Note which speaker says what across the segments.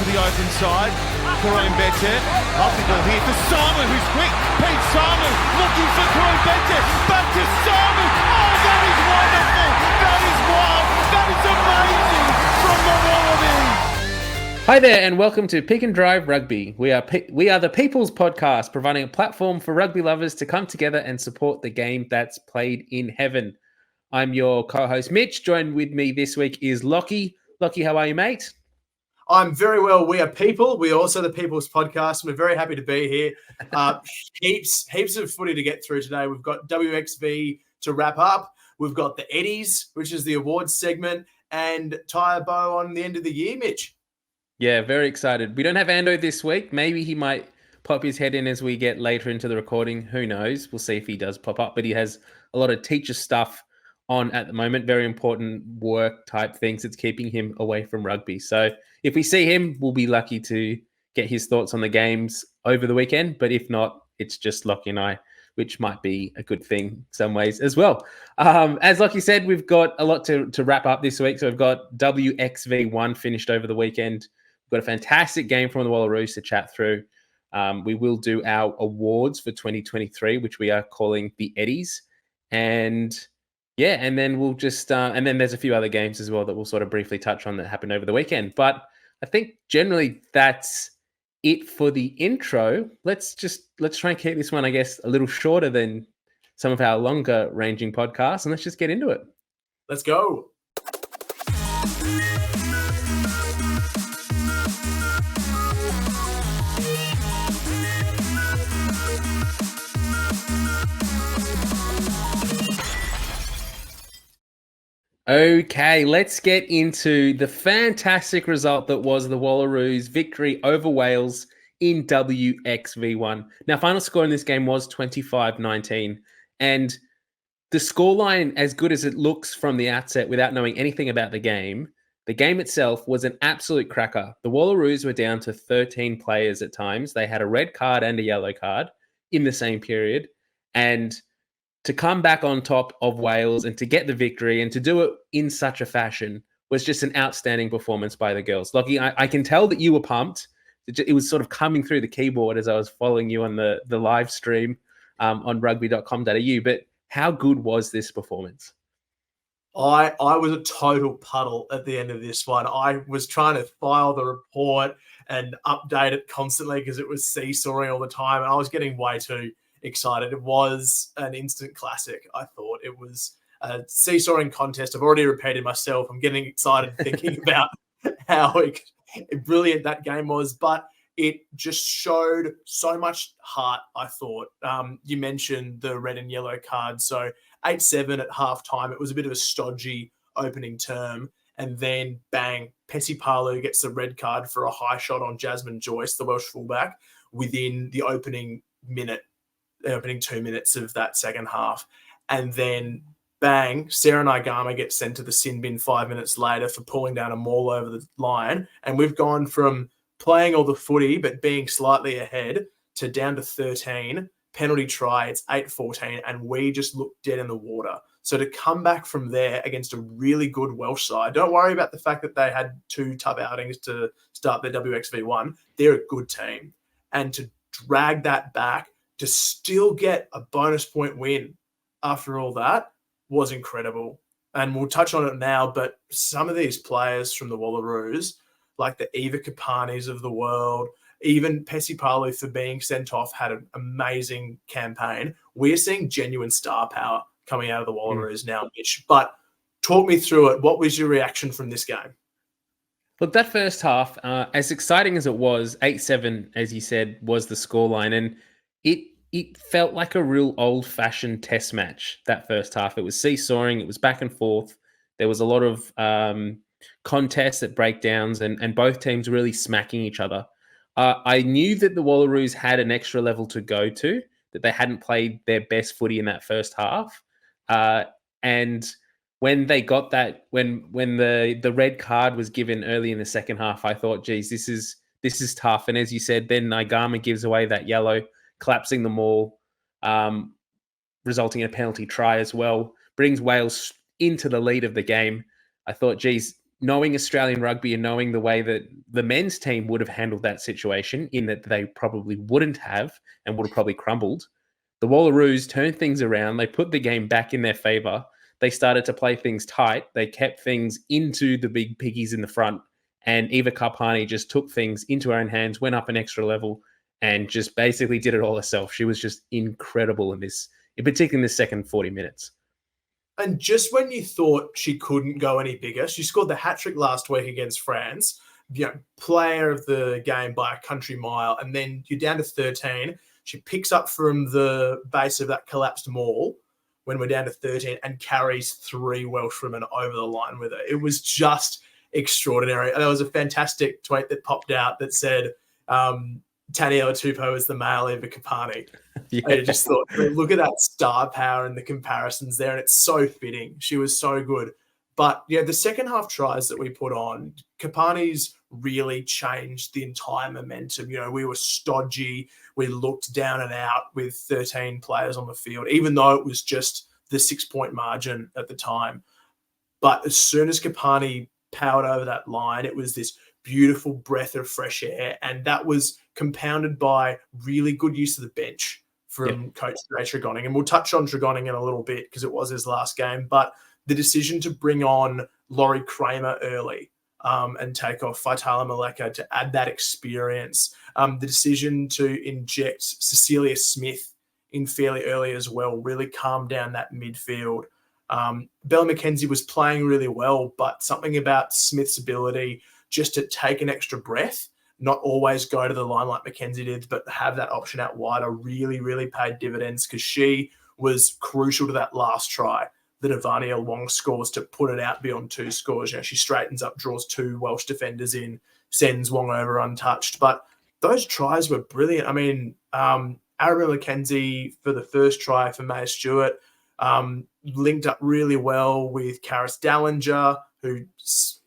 Speaker 1: to the open side. Karim Betcher. Lovely ball here to Samu, who's quick. Pete Samu looking for Karim Betcher. Back to Samu. Oh, that is wonderful. That is wild. That is amazing from the Wallabies.
Speaker 2: Hi there, and welcome to Pick and Drive Rugby. We are the People's Podcast, providing a platform for rugby lovers to come together and support the game that's played in heaven. I'm your co-host Mitch. Joined with me this week is Lachie. Lachie, how are you, mate?
Speaker 3: I'm very well. We are people. We are also the People's Podcast. We're very happy to be here. Heaps of footy to get through today. We've got WXV to wrap up. We've got the Eddies, which is the awards segment, and tie a bow on the end of the year, Mitch.
Speaker 2: Yeah, very excited. We don't have Ando this week. Maybe he might pop his head in as we get later into the recording. Who knows? We'll see if he does pop up. But he has a lot of teacher stuff on at the moment. Very important work type things that's keeping him away from rugby. So if we see him, we'll be lucky to get his thoughts on the games over the weekend. But if not, it's just Lachie and I, which might be a good thing in some ways as well. As Lachie said, we've got a lot to wrap up this week. So we've got WXV1 finished over the weekend. We've got a fantastic game from the Wallaroos to chat through. We will do our awards for 2023, which we are calling the Eddies. And then we'll just and then there's a few other games as well that we'll sort of briefly touch on that happened over the weekend. But I think generally that's it for the intro. Let's try and keep this one, I guess, a little shorter than some of our longer ranging podcasts, and let's just get into it.
Speaker 3: Let's go.
Speaker 2: Okay, let's get into the fantastic result that was the Wallaroos' victory over Wales in WXV1. Now, final score in this game was 25-19, and the scoreline, as good as it looks from the outset without knowing anything about the game itself was an absolute cracker. The Wallaroos were down to 13 players at times. They had a red card and a yellow card in the same period, and to come back on top of Wales and to get the victory and to do it in such a fashion was just an outstanding performance by the girls. Lachie, I can tell that you were pumped. It was sort of coming through the keyboard as I was following you on the live stream on rugby.com.au. But how good was this performance?
Speaker 3: I was a total puddle at the end of this one. I was trying to file the report and update it constantly because it was seesawing all the time, and I was getting way too excited. It was an instant classic. I thought it was a seesawing contest. I've already repeated myself. I'm getting excited thinking about how brilliant that game was, but it just showed so much heart, I thought. You mentioned the red and yellow card. So 8-7 at halftime. It was a bit of a stodgy opening term. And then, bang, Pesipalu gets the red card for a high shot on Jasmine Joyce, the Welsh fullback, within the opening 2 minutes of that second half. And then, bang, Sarah Naigama gets sent to the sin bin 5 minutes later for pulling down a maul over the line. And we've gone from playing all the footy but being slightly ahead to down to 13, penalty try, it's 8-14, and we just look dead in the water. So to come back from there against a really good Welsh side, don't worry about the fact that they had 2 tough outings to start their WXV1. They're a good team. And to drag that back, to still get a bonus point win after all that was incredible. And we'll touch on it now, but some of these players from the Wallaroos, like the Eva Kapanis of the world, even Pesipalu for being sent off, had an amazing campaign. We're seeing genuine star power coming out of the Wallaroos now, Mitch. But talk me through it. What was your reaction from this game?
Speaker 2: Look, that first half, as exciting as it was, 8-7, as you said, was the scoreline. And it felt like a real old-fashioned test match, that first half. It was seesawing. It was back and forth. There was a lot of contests at breakdowns and both teams really smacking each other. I knew that the Wallaroos had an extra level to go to, that they hadn't played their best footy in that first half. And when they got that, when the red card was given early in the second half, I thought, geez, this is tough. And as you said, then Naigama gives away that yellow, collapsing them all, resulting in a penalty try as well, brings Wales into the lead of the game. I thought, geez, knowing Australian rugby and knowing the way that the men's team would have handled that situation, in that they probably wouldn't have and would have probably crumbled, the Wallaroos turned things around. They put the game back in their favour. They started to play things tight. They kept things into the big piggies in the front. And Eva Karpani just took things into her own hands, went up an extra level, and just basically did it all herself. She was just incredible in this, in particular in the second 40 minutes.
Speaker 3: And just when you thought she couldn't go any bigger, she scored the hat-trick last week against France, player of the game by a country mile, and then you're down to 13. She picks up from the base of that collapsed maul when we're down to 13 and carries 3 Welshwomen over the line with her. It was just extraordinary. And there was a fantastic tweet that popped out that said, Taniela Tupou is the male Eva Kapani. Yeah. I just thought, look at that star power and the comparisons there, and it's so fitting. She was so good. But yeah, the second half tries that we put on, Kapani's really changed the entire momentum. We were stodgy. We looked down and out with 13 players on the field, even though it was just the 6-point margin at the time. But as soon as Kapani powered over that line, it was this beautiful breath of fresh air. And that was compounded by really good use of the bench from Coach Ray Tregoning. And we'll touch on Tregoning in a little bit because it was his last game. But the decision to bring on Laurie Kramer early and take off Faitala Maleka to add that experience, the decision to inject Cecilia Smith in fairly early as well really calmed down that midfield. Bella McKenzie was playing really well, but something about Smith's ability just to take an extra breath, not always go to the line like McKenzie did, but have that option out wider really, really paid dividends because she was crucial to that last try that Ivania Wong scores to put it out beyond 2 scores. She straightens up, draws 2 Welsh defenders in, sends Wong over untouched. But those tries were brilliant. I mean, Arabella McKenzie for the first try for Maya Stewart linked up really well with Karis Dallinger, who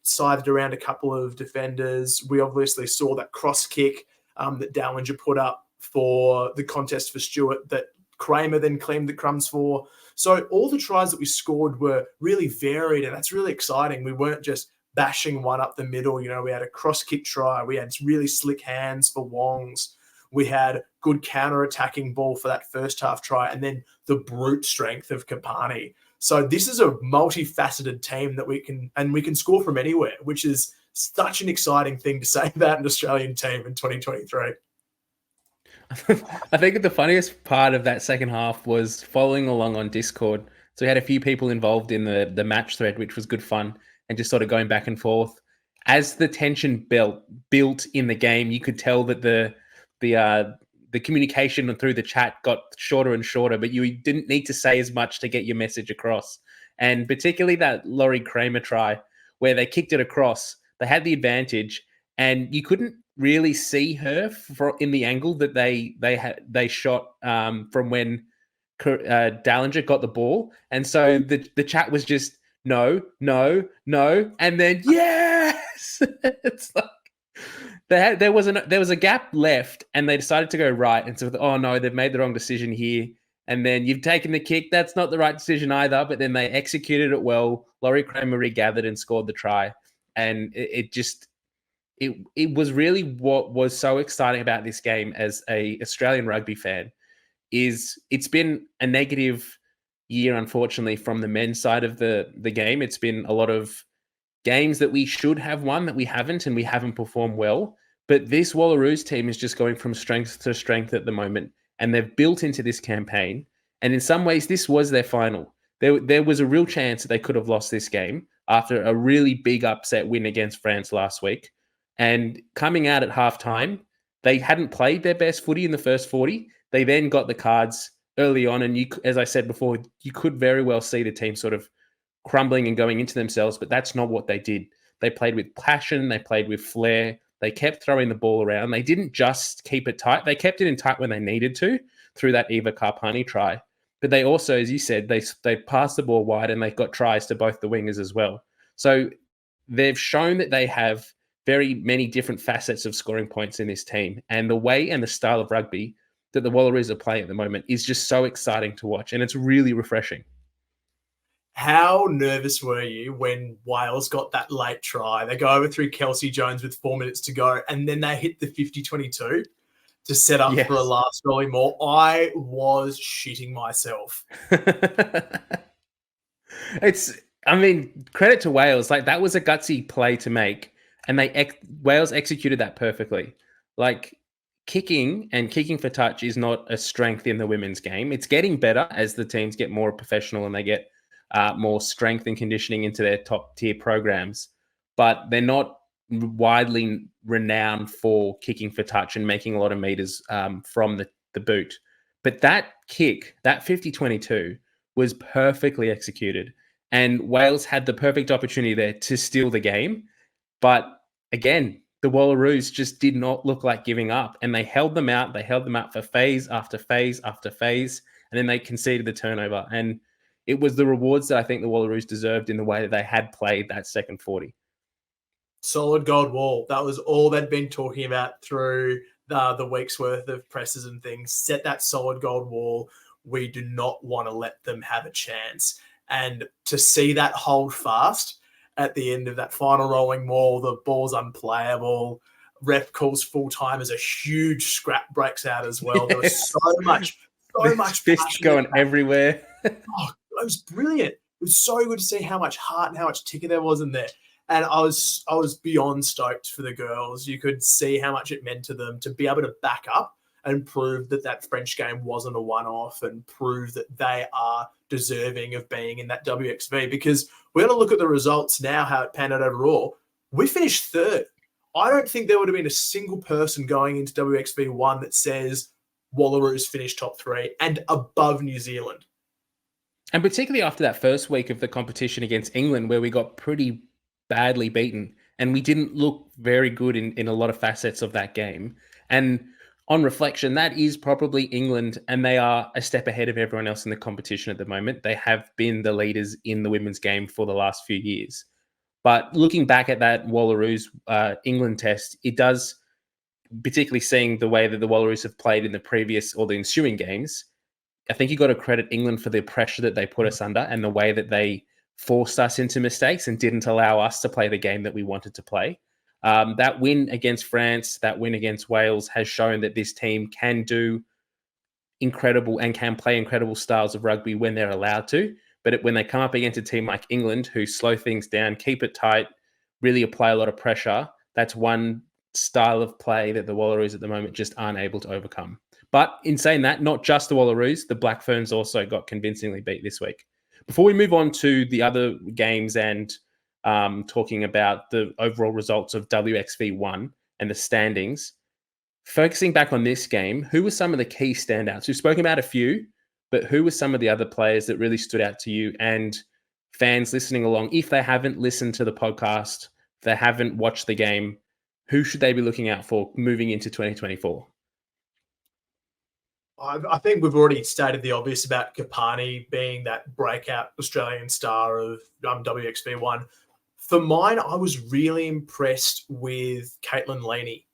Speaker 3: sided around a couple of defenders. We obviously saw that cross kick that Dallinger put up for the contest for Stewart that Kramer then claimed the crumbs for. So all the tries that we scored were really varied, and that's really exciting. We weren't just bashing one up the middle. We had a cross kick try. We had really slick hands for Wongs. We had good counter-attacking ball for that first half try, and then the brute strength of Kapani. So this is a multifaceted team that we can score from anywhere, which is such an exciting thing to say about an Australian team in 2023.
Speaker 2: I think the funniest part of that second half was following along on Discord. So we had a few people involved in the match thread, which was good fun, and just sort of going back and forth. As the tension built in the game, you could tell that the communication through the chat got shorter and shorter, but you didn't need to say as much to get your message across. And particularly that Laurie Kramer try where they kicked it across, they had the advantage, and you couldn't really see her in the angle that they shot from when Dallinger got the ball. And so the chat was just no, and then yes. It's like there was a gap left, and they decided to go right. And so, oh no, they've made the wrong decision here. And then you've taken the kick. That's not the right decision either. But then they executed it well. Laurie Kramer regathered and scored the try. And it was really what was so exciting about this game as a Australian rugby fan is it's been a negative year, unfortunately, from the men's side of the game. It's been a lot of games that we should have won that we haven't, and we haven't performed well. But this Wallaroos team is just going from strength to strength at the moment, and they've built into this campaign. And in some ways, this was their final. There was a real chance that they could have lost this game after a really big upset win against France last week. And coming out at halftime, they hadn't played their best footy in the first 40. They then got the cards early on, and as I said before, you could very well see the team sort of crumbling and going into themselves, but that's not what they did. They played with passion. They played with flair. They kept throwing the ball around. They didn't just keep it tight. They kept it in tight when they needed to through that Eva Karpani try. But they also, as you said, they passed the ball wide, and they got tries to both the wingers as well. So they've shown that they have very many different facets of scoring points in this team. And the way and the style of rugby that the Wallaroos are playing at the moment is just so exciting to watch. And it's really refreshing.
Speaker 3: How nervous were you when Wales got that late try? They go over through Kelsey Jones with 4 minutes to go, and then they hit the 50-22 to set up for a
Speaker 2: Yes.
Speaker 3: last volley more. I was shitting myself.
Speaker 2: I mean, credit to Wales. Like, that was a gutsy play to make, and Wales executed that perfectly. Like, kicking for touch is not a strength in the women's game. It's getting better as the teams get more professional and they get more strength and conditioning into their top tier programs. But they're not widely renowned for kicking for touch and making a lot of meters from the boot. But that kick, that 50-22, was perfectly executed. And Wales had the perfect opportunity there to steal the game. But again, the Wallaroos just did not look like giving up. And they held them out. They held them out for phase after phase after phase. And then they conceded the turnover. And it was the rewards that I think the Wallaroos deserved in the way that they had played that second 40.
Speaker 3: Solid gold wall. That was all they'd been talking about through the week's worth of presses and things. Set that solid gold wall. We do not want to let them have a chance. And to see that hold fast at the end of that final rolling maul, the ball's unplayable. Ref calls full time as a huge scrap breaks out as well. There was so much
Speaker 2: fists going everywhere.
Speaker 3: Oh, it was brilliant. It was so good to see how much heart and how much ticker there was in there. And I was beyond stoked for the girls. You could see how much it meant to them to be able to back up and prove that that French game wasn't a one-off and prove that they are deserving of being in that WXV. Because we're going to look at the results now, how it panned out overall. We finished third. I don't think there would have been a single person going into WXV 1 that says Wallaroos finished top 3 and above New Zealand.
Speaker 2: And particularly after that first week of the competition against England, where we got pretty badly beaten and we didn't look very good in a lot of facets of that game. And on reflection, that is probably England, and they are a step ahead of everyone else in the competition at the moment. They have been the leaders in the women's game for the last few years. But looking back at that Wallaroos England test, it does, particularly seeing the way that the Wallaroos have played in the previous or the ensuing games, I think you got to credit England for the pressure that they put us under and the way that they forced us into mistakes and didn't allow us to play the game that we wanted to play. That win against France, that win against Wales has shown that this team can do incredible and can play incredible styles of rugby when they're allowed to. But when they come up against a team like England, who slow things down, keep it tight, really apply a lot of pressure, that's one style of play that the Wallaroos at the moment just aren't able to overcome. But in saying that, not just the Wallaroos, the Black Ferns also got convincingly beat this week. Before we move on to the other games and talking about the overall results of WXV 1 and the standings, focusing back on this game, who were some of the key standouts? We've spoken about a few, but who were some of the other players that really stood out to you and fans listening along? If they haven't listened to the podcast, if they haven't watched the game, who should they be looking out for moving into 2024?
Speaker 3: I think we've already stated the obvious about Kapani being that breakout Australian star of WXV1. For mine, I was really impressed with Caitlin Lachie.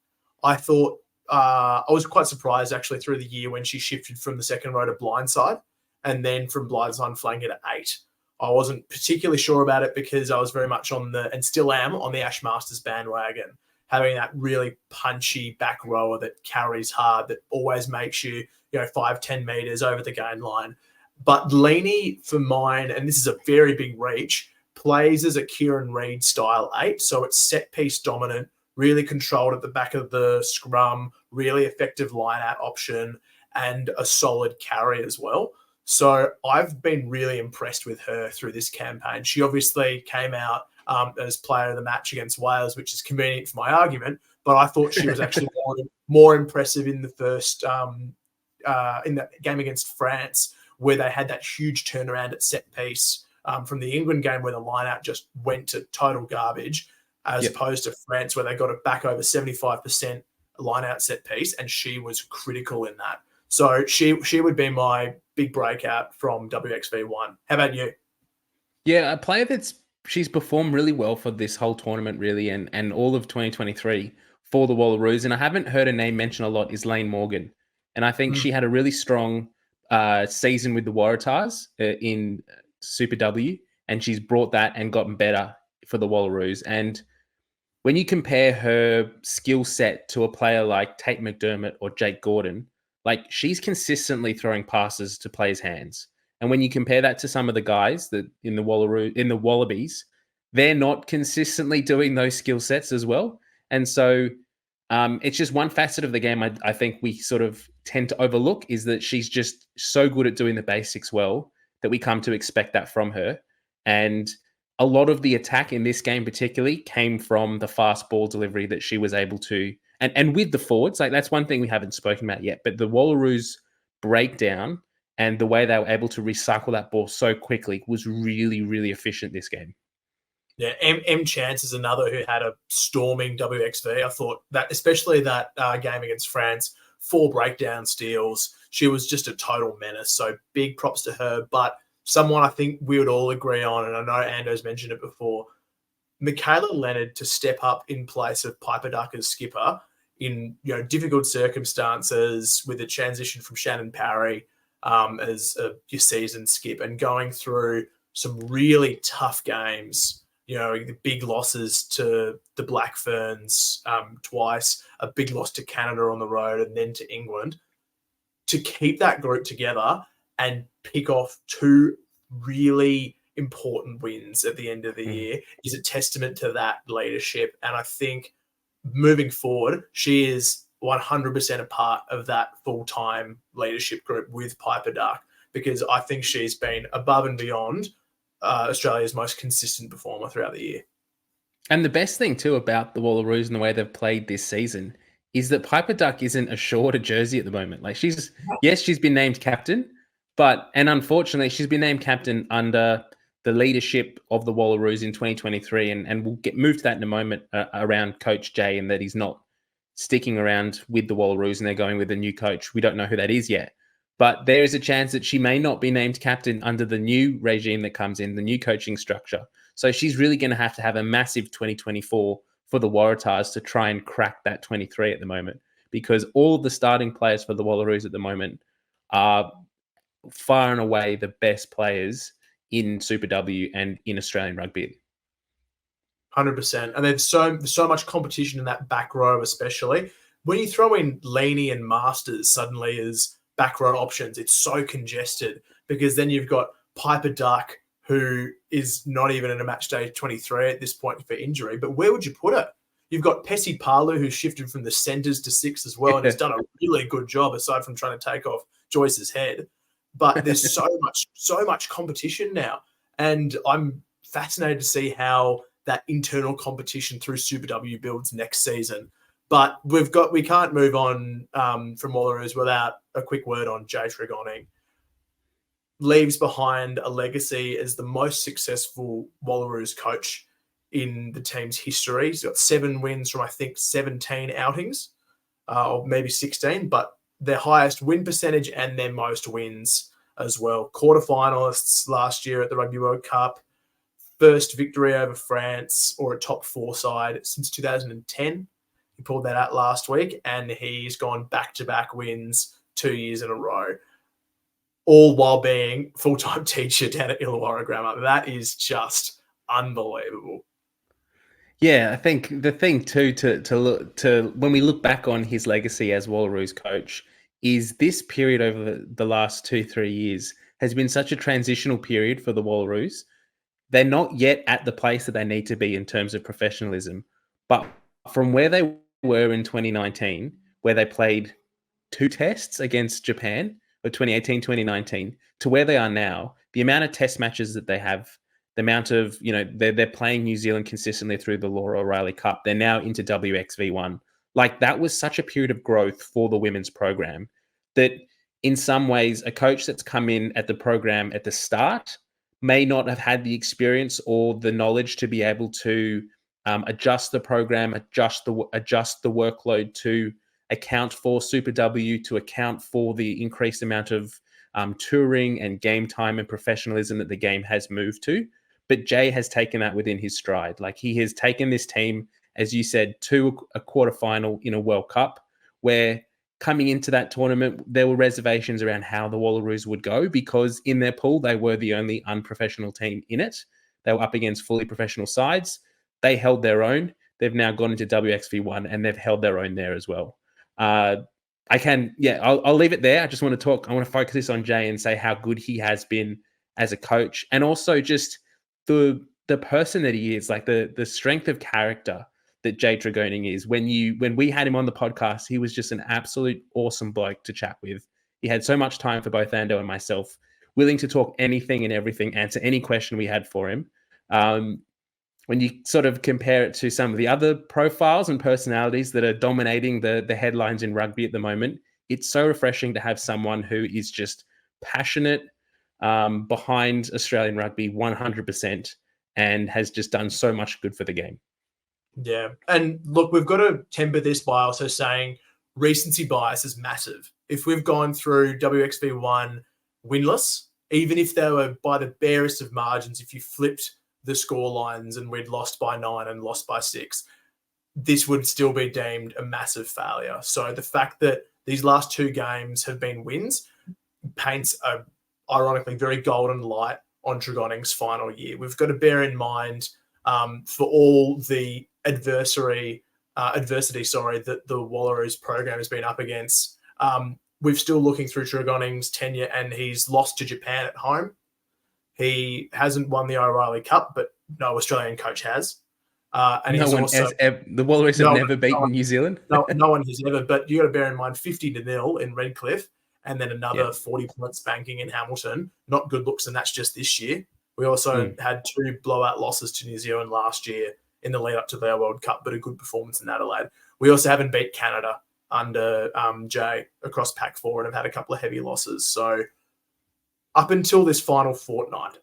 Speaker 3: I thought I was quite surprised actually through the year when she shifted from the second row to blindside and then from blindside flank at 8. I wasn't particularly sure about it because I was very much and still am, on the Ash Masters bandwagon, having that really punchy back rower that carries hard, that always makes you, 5-10 meters over the gain line. But Lachie, for mine, and this is a very big reach, plays as a Kieran Reid style 8. So it's set piece dominant, really controlled at the back of the scrum, really effective line out option, and a solid carry as well. So I've been really impressed with her through this campaign. She obviously came out as player of the match against Wales, which is convenient for my argument, but I thought she was actually more impressive in the first in that game against France, where they had that huge turnaround at set piece from the England game where the line out just went to total garbage, as opposed to France where they got it back over 75% line out set piece, and she was critical in that. So she would be my big breakout from WXV1. How about you?
Speaker 2: Yeah, a player she's performed really well for this whole tournament, really, and all of 2023 for the Wallaroos. And I haven't heard her name mentioned a lot is Lane Morgan. And I think she had a really strong season with the Waratahs in Super W. and she's brought that and gotten better for the Wallaroos. And when you compare her skill set to a player like Tate McDermott or Jake Gordon, like she's consistently throwing passes to players' hands. And when you compare that to some of the guys that in the Wallabies, they're not consistently doing those skill sets as well. And so it's just one facet of the game I think we sort of tend to overlook, is that she's just so good at doing the basics well that we come to expect that from her. And a lot of the attack in this game particularly came from the fast ball delivery that she was able to, and with the forwards, like that's one thing we haven't spoken about yet, but the Wallaroos breakdown and the way they were able to recycle that ball so quickly was really, really efficient this game.
Speaker 3: Yeah, M Chance is another who had a storming WXV. I thought that, especially that game against France, 4 breakdown steals. She was just a total menace. So big props to her. But someone I think we would all agree on, and I know Ando's mentioned it before, Michaela Leonard to step up in place of Piper Duck as skipper in difficult circumstances, with a transition from Shannon Parry as your season skip, and going through some really tough games. The big losses to the Black Ferns twice, a big loss to Canada on the road, and then to England. To keep that group together and pick off 2 really important wins at the end of the year is a testament to that leadership. And I think moving forward, she is 100% a part of that full-time leadership group with Piper Duck, because I think she's been above and beyond Australia's most consistent performer throughout the year.
Speaker 2: And the best thing too about the Wallaroos and the way they've played this season is that Piper Duck isn't assured a jersey at the moment. Like she's been named captain, and unfortunately she's been named captain under the leadership of the Wallaroos in 2023, and we'll move to that in a moment around Coach Jay, and that he's not sticking around with the Wallaroos and they're going with a new coach. We don't know who that is yet. But there is a chance that she may not be named captain under the new regime that comes in, the new coaching structure. So she's really going to have a massive 2024 for the Waratahs to try and crack that 23 at the moment, because all of the starting players for the Wallaroos at the moment are far and away the best players in Super W and in Australian rugby.
Speaker 3: 100%. And there's so much competition in that back row, especially. When you throw in Leaney and Masters suddenly as back row options, it's so congested, because then you've got Piper Duck, who is not even in a match day 23 at this point for injury, but where would you put her? You've got Pesi Palu, who's shifted from the centres to 6 as well, and has done a really good job aside from trying to take off Joyce's head. But there's so much competition now, and I'm fascinated to see how that internal competition through Super W builds next season. But we can't move on from Wallaroos without a quick word on Jay Tregoning. Leaves behind a legacy as the most successful Wallaroos coach in the team's history. He's got 7 wins from, I think, 17 outings, or maybe 16, but their highest win percentage and their most wins as well. Quarterfinalists last year at the Rugby World Cup, first victory over France or a top 4 side since 2010. He pulled that out last week, and he's gone back-to-back wins 2 years in a row, all while being full-time teacher down at Illawarra Grammar. That is just unbelievable.
Speaker 2: Yeah, I think the thing too to look to when we look back on his legacy as Wallaroos coach is this period over the last 2-3 years has been such a transitional period for the Wallaroos. They're not yet at the place that they need to be in terms of professionalism, but from where they were in 2019, where they played 2 tests against Japan, or 2018, 2019, to where they are now, the amount of test matches that they have, the amount of, they're playing New Zealand consistently through the Laura O'Reilly Cup. They're now into WXV1. Like, that was such a period of growth for the women's program that in some ways a coach that's come in at the program at the start may not have had the experience or the knowledge to be able to adjust the program, adjust the workload to account for Super W, to account for the increased amount of touring and game time and professionalism that the game has moved to. But Jay has taken that within his stride. Like, he has taken this team, as you said, to a quarterfinal in a World Cup, where coming into that tournament, there were reservations around how the Wallaroos would go, because in their pool, they were the only unprofessional team in it. They were up against fully professional sides. They held their own. They've now gone into WXV1 and they've held their own there as well. I'll leave it there. I just want to talk. I want to focus this on Jay and say how good he has been as a coach, and also just the person that he is, like the strength of character that Jay Tregoning is. When we had him on the podcast, he was just an absolute awesome bloke to chat with. He had so much time for both Ando and myself, willing to talk anything and everything, answer any question we had for him. When you sort of compare it to some of the other profiles and personalities that are dominating the headlines in rugby at the moment, it's so refreshing to have someone who is just passionate behind Australian rugby 100% and has just done so much good for the game.
Speaker 3: Yeah. And look, we've got to temper this by also saying recency bias is massive. If we've gone through WXV1 winless, even if they were by the barest of margins, if you flipped the score lines and we'd lost by 9 and lost by 6, this would still be deemed a massive failure. So the fact that these last 2 games have been wins paints a, ironically, very golden light on Tregoning's final year. We've got to bear in mind for all the adversity that the Wallaroos program has been up against, we're still looking through Tregoning's tenure, and he's lost to Japan at home. He hasn't won the O'Reilly Cup, but no Australian coach has. And
Speaker 2: the Wallaroos have never beaten New Zealand.
Speaker 3: no one has ever. But you got to bear in mind 50-0 in Redcliffe, and then another 40 points banking in Hamilton. Not good looks, and that's just this year. We also had 2 blowout losses to New Zealand last year in the lead up to their World Cup, but a good performance in Adelaide. We also haven't beat Canada under Jay across Pac 4 and have had a couple of heavy losses. So up until this final fortnight,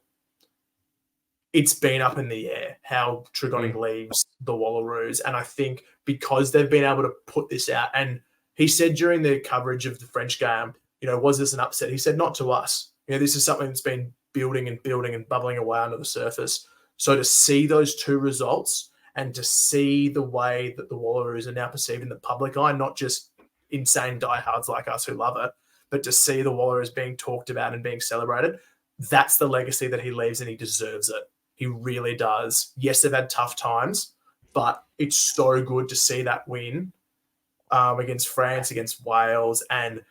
Speaker 3: it's been up in the air how Tregoning leaves the Wallaroos. And I think because they've been able to put this out, and he said during the coverage of the French game, was this an upset? He said, not to us. This is something that's been building and bubbling away under the surface. So to see those 2 results and to see the way that the Wallaroos are now perceived in the public eye, not just insane diehards like us who love it, but to see the Wallaroos being talked about and being celebrated, that's the legacy that he leaves, and he deserves it. He really does. Yes, they've had tough times, but it's so good to see that win against France, against Wales, and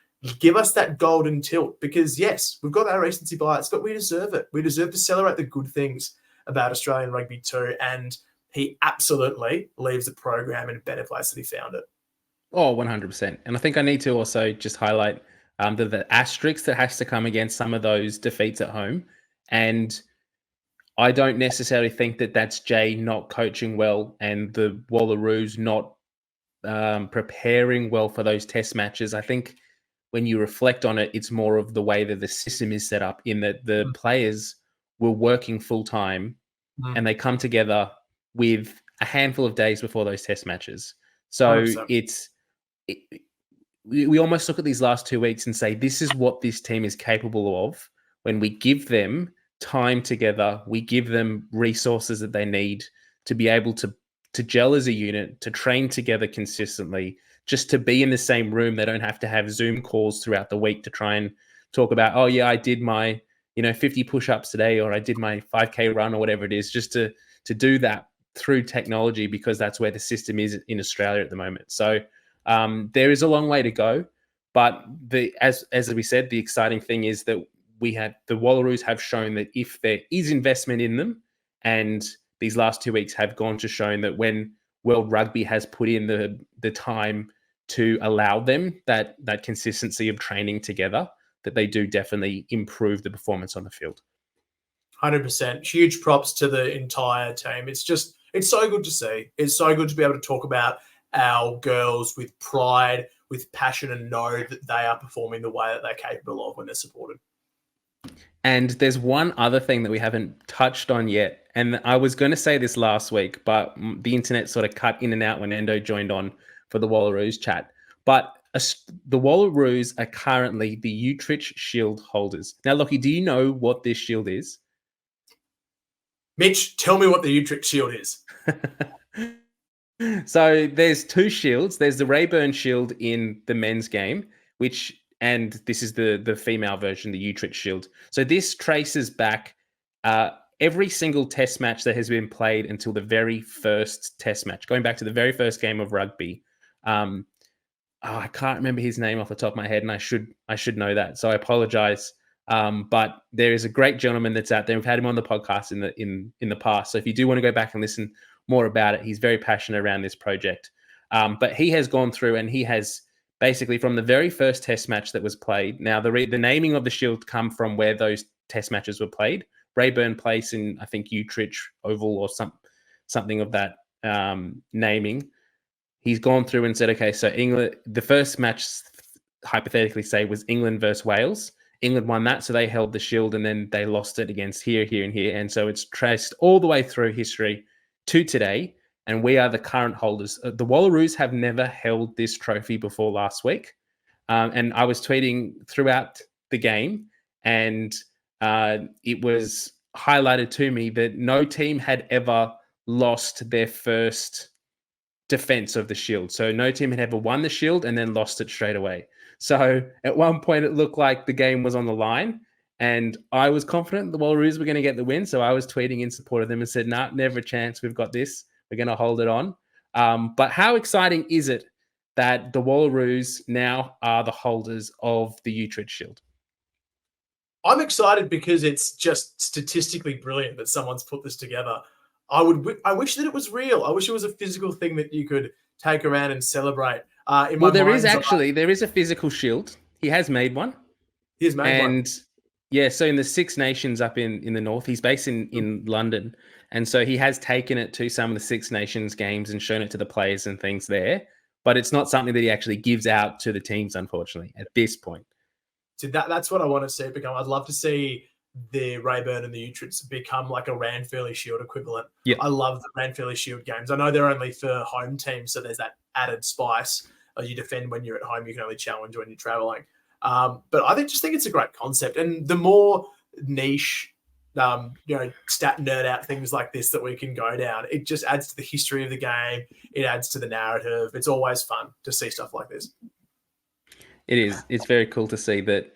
Speaker 3: give us that golden tilt, because, yes, we've got our recency bias, but we deserve it. We deserve to celebrate the good things about Australian rugby too, and he absolutely leaves the program in a better place than he found it.
Speaker 2: Oh, 100%. And I think I need to also just highlight the asterisk that has to come against some of those defeats at home. And I don't necessarily think that that's Jay not coaching well and the Wallaroos not preparing well for those test matches. I think when you reflect on it, it's more of the way that the system is set up, in that the players were working full time and they come together with a handful of days before those test matches. So 100%. We almost look at these last 2 weeks and say, this is what this team is capable of when we give them time together, we give them resources that they need to be able to gel as a unit, to train together consistently, just to be in the same room. They don't have to have Zoom calls throughout the week to try and talk about, oh yeah, I did my 50 push-ups today, or I did my 5K run, or whatever it is, just to do that through technology, because that's where the system is in Australia at the moment. So there is a long way to go, but as we said, the exciting thing is that the Wallaroos have shown that if there is investment in them, and these last 2 weeks have gone to shown that when World Rugby has put in the time to allow them that consistency of training together, that they do definitely improve the performance on the field.
Speaker 3: 100%. Huge props to the entire team. It's so good to see. It's so good to be able to talk about our girls with pride, with passion, and know that they are performing the way that they're capable of when they're supported.
Speaker 2: And there's one other thing that we haven't touched on yet. And I was going to say this last week, but the internet sort of cut in and out when Endo joined on for the Wallaroos chat. But the Wallaroos are currently the Utrecht Shield holders. Now, Lachie, do you know what this shield is?
Speaker 3: Mitch, tell me what the Utrecht Shield is.
Speaker 2: So there's 2 shields. There's the Rayburn Shield in the men's game, and this is the female version, the Utrecht Shield. So this traces back every single test match that has been played until the very first test match, going back to the very first game of rugby. I can't remember his name off the top of my head, and I should know that. So I apologize. But there is a great gentleman that's out there. We've had him on the podcast in the past. So if you do want to go back and listen more about it, he's very passionate around this project. But he has gone through and he has basically from the very first test match that was played. Now the naming of the shield come from where those test matches were played. Rayburn Place in, I think, Utrecht Oval or something of that naming. He's gone through and said, okay, so England, the first match, hypothetically say, was England versus Wales. England won that, so they held the shield, and then they lost it against here, and here. And so it's traced all the way through history to today, and we are the current holders. The Wallaroos have never held this trophy before last week. And I was tweeting throughout the game, and it was highlighted to me that no team had ever lost their first defense of the shield. So no team had ever won the shield and then lost it straight away. So at one point it looked like the game was on the line, and I was confident the Wallaroos were going to get the win. So I was tweeting in support of them and said, nah, never a chance. We've got this. We're going to hold it on. But how exciting is it that the Wallaroos now are the holders of the Utrecht Shield?
Speaker 3: I'm excited because it's just statistically brilliant that someone's put this together. I wish that it was real. I wish it was a physical thing that you could take around and celebrate.
Speaker 2: There is a physical shield. He has made one.
Speaker 3: He has made one.
Speaker 2: And yeah, so in the Six Nations up in the north, he's based in London. And so he has taken it to some of the Six Nations games and shown it to the players and things there. But it's not something that he actually gives out to the teams, unfortunately, at this point.
Speaker 3: So that's what I want to see it become. I'd love to see the Rayburn and the Utrecht become like a Ranfurly Shield equivalent.
Speaker 2: Yep.
Speaker 3: I love the Ranfurly Shield games. I know they're only for home teams, so there's that added spice. You defend when you're at home, you can only challenge when you're traveling. But I just think it's a great concept. And the more niche, stat nerd out things like this that we can go down, it just adds to the history of the game. It adds to the narrative. It's always fun to see stuff like this.
Speaker 2: It is. It's very cool to see that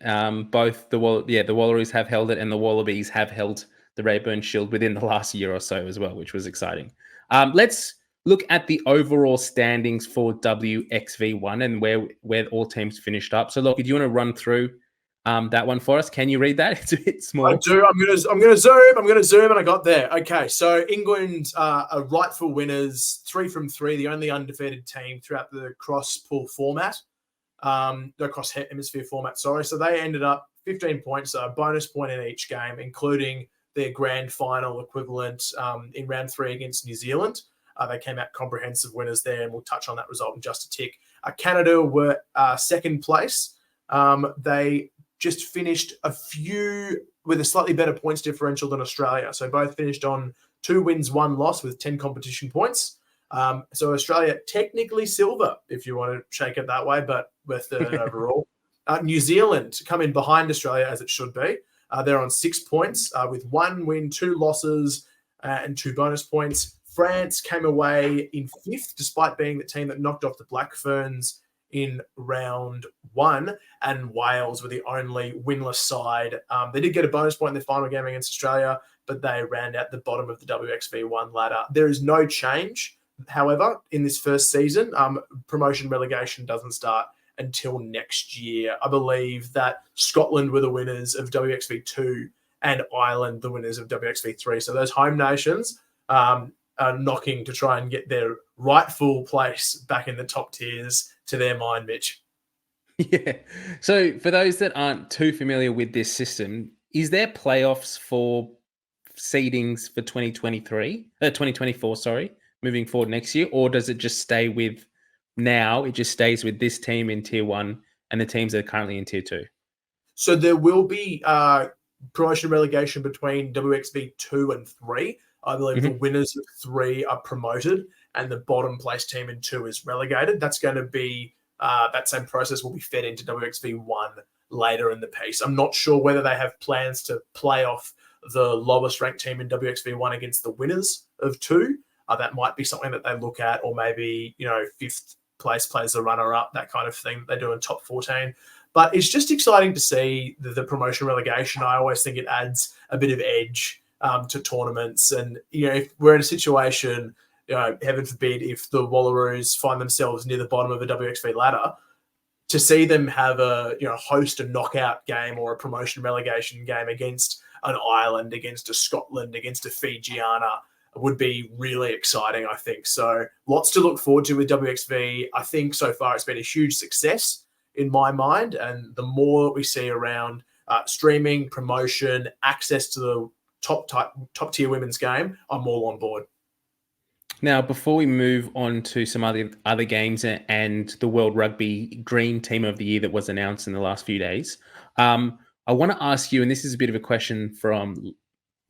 Speaker 2: both the Wallaroos have held it and the Wallabies have held the Rayburn Shield within the last year or so as well, which was exciting. Let's look at the overall standings for WXV1 and where all teams finished up. So, Lachie, do you want to run through that one for us? Can you read that? It's a bit small.
Speaker 3: I do. I'm gonna zoom, and I got there. Okay, so England are rightful winners, 3 from 3, the only undefeated team throughout the cross-pool format. The cross hemisphere format, sorry. So they ended up 15 points, a bonus point in each game, including their grand final equivalent in round 3 against New Zealand. They came out comprehensive winners there, and we'll touch on that result in just a tick. Canada were second place. They just finished with a slightly better points differential than Australia. So both finished on 2 wins, 1 loss with 10 competition points. So Australia technically silver, if you want to shake it that way, but we're third overall. New Zealand come in behind Australia, as it should be. They're on 6 points with 1 win, 2 losses, and 2 bonus points. France came away in 5th, despite being the team that knocked off the Black Ferns in round 1, and Wales were the only winless side. They did get a bonus point in their final game against Australia, but they ran out the bottom of the WXV1 ladder. There is no change. However, in this first season, promotion relegation doesn't start until next year. I believe that Scotland were the winners of WXV2 and Ireland the winners of WXV3. So those home nations are knocking to try and get their rightful place back in the top tiers to their mind, Mitch.
Speaker 2: Yeah. So for those that aren't too familiar with this system, is there playoffs for seedings for 2024, sorry, moving forward next year, or does it just stay with now? It just stays with this team in tier 1 and the teams that are currently in tier 2.
Speaker 3: So there will be promotion relegation between WXV 2 and 3. I believe the winners of 3 are promoted and the bottom place team in 2 is relegated. That's going to be that same process will be fed into WXV 1 later in the piece. I'm not sure whether they have plans to play off the lowest ranked team in WXV 1 against the winners of 2. That might be something that they look at, or maybe, 5th place plays the runner-up, that kind of thing they do in top 14. But it's just exciting to see the promotion relegation. I always think it adds a bit of edge to tournaments. And, if we're in a situation, heaven forbid, if the Wallaroos find themselves near the bottom of a WXV ladder, to see them have host a knockout game or a promotion relegation game against an Ireland, against a Scotland, against a Fijiana would be really exciting, I think. So lots to look forward to with WXV. I think so far it's been a huge success in my mind. And the more we see around streaming, promotion, access to the top tier women's game, I'm all on board.
Speaker 2: Now, before we move on to some other games and the World Rugby Dream Team of the Year that was announced in the last few days, I want to ask you, and this is a bit of a question from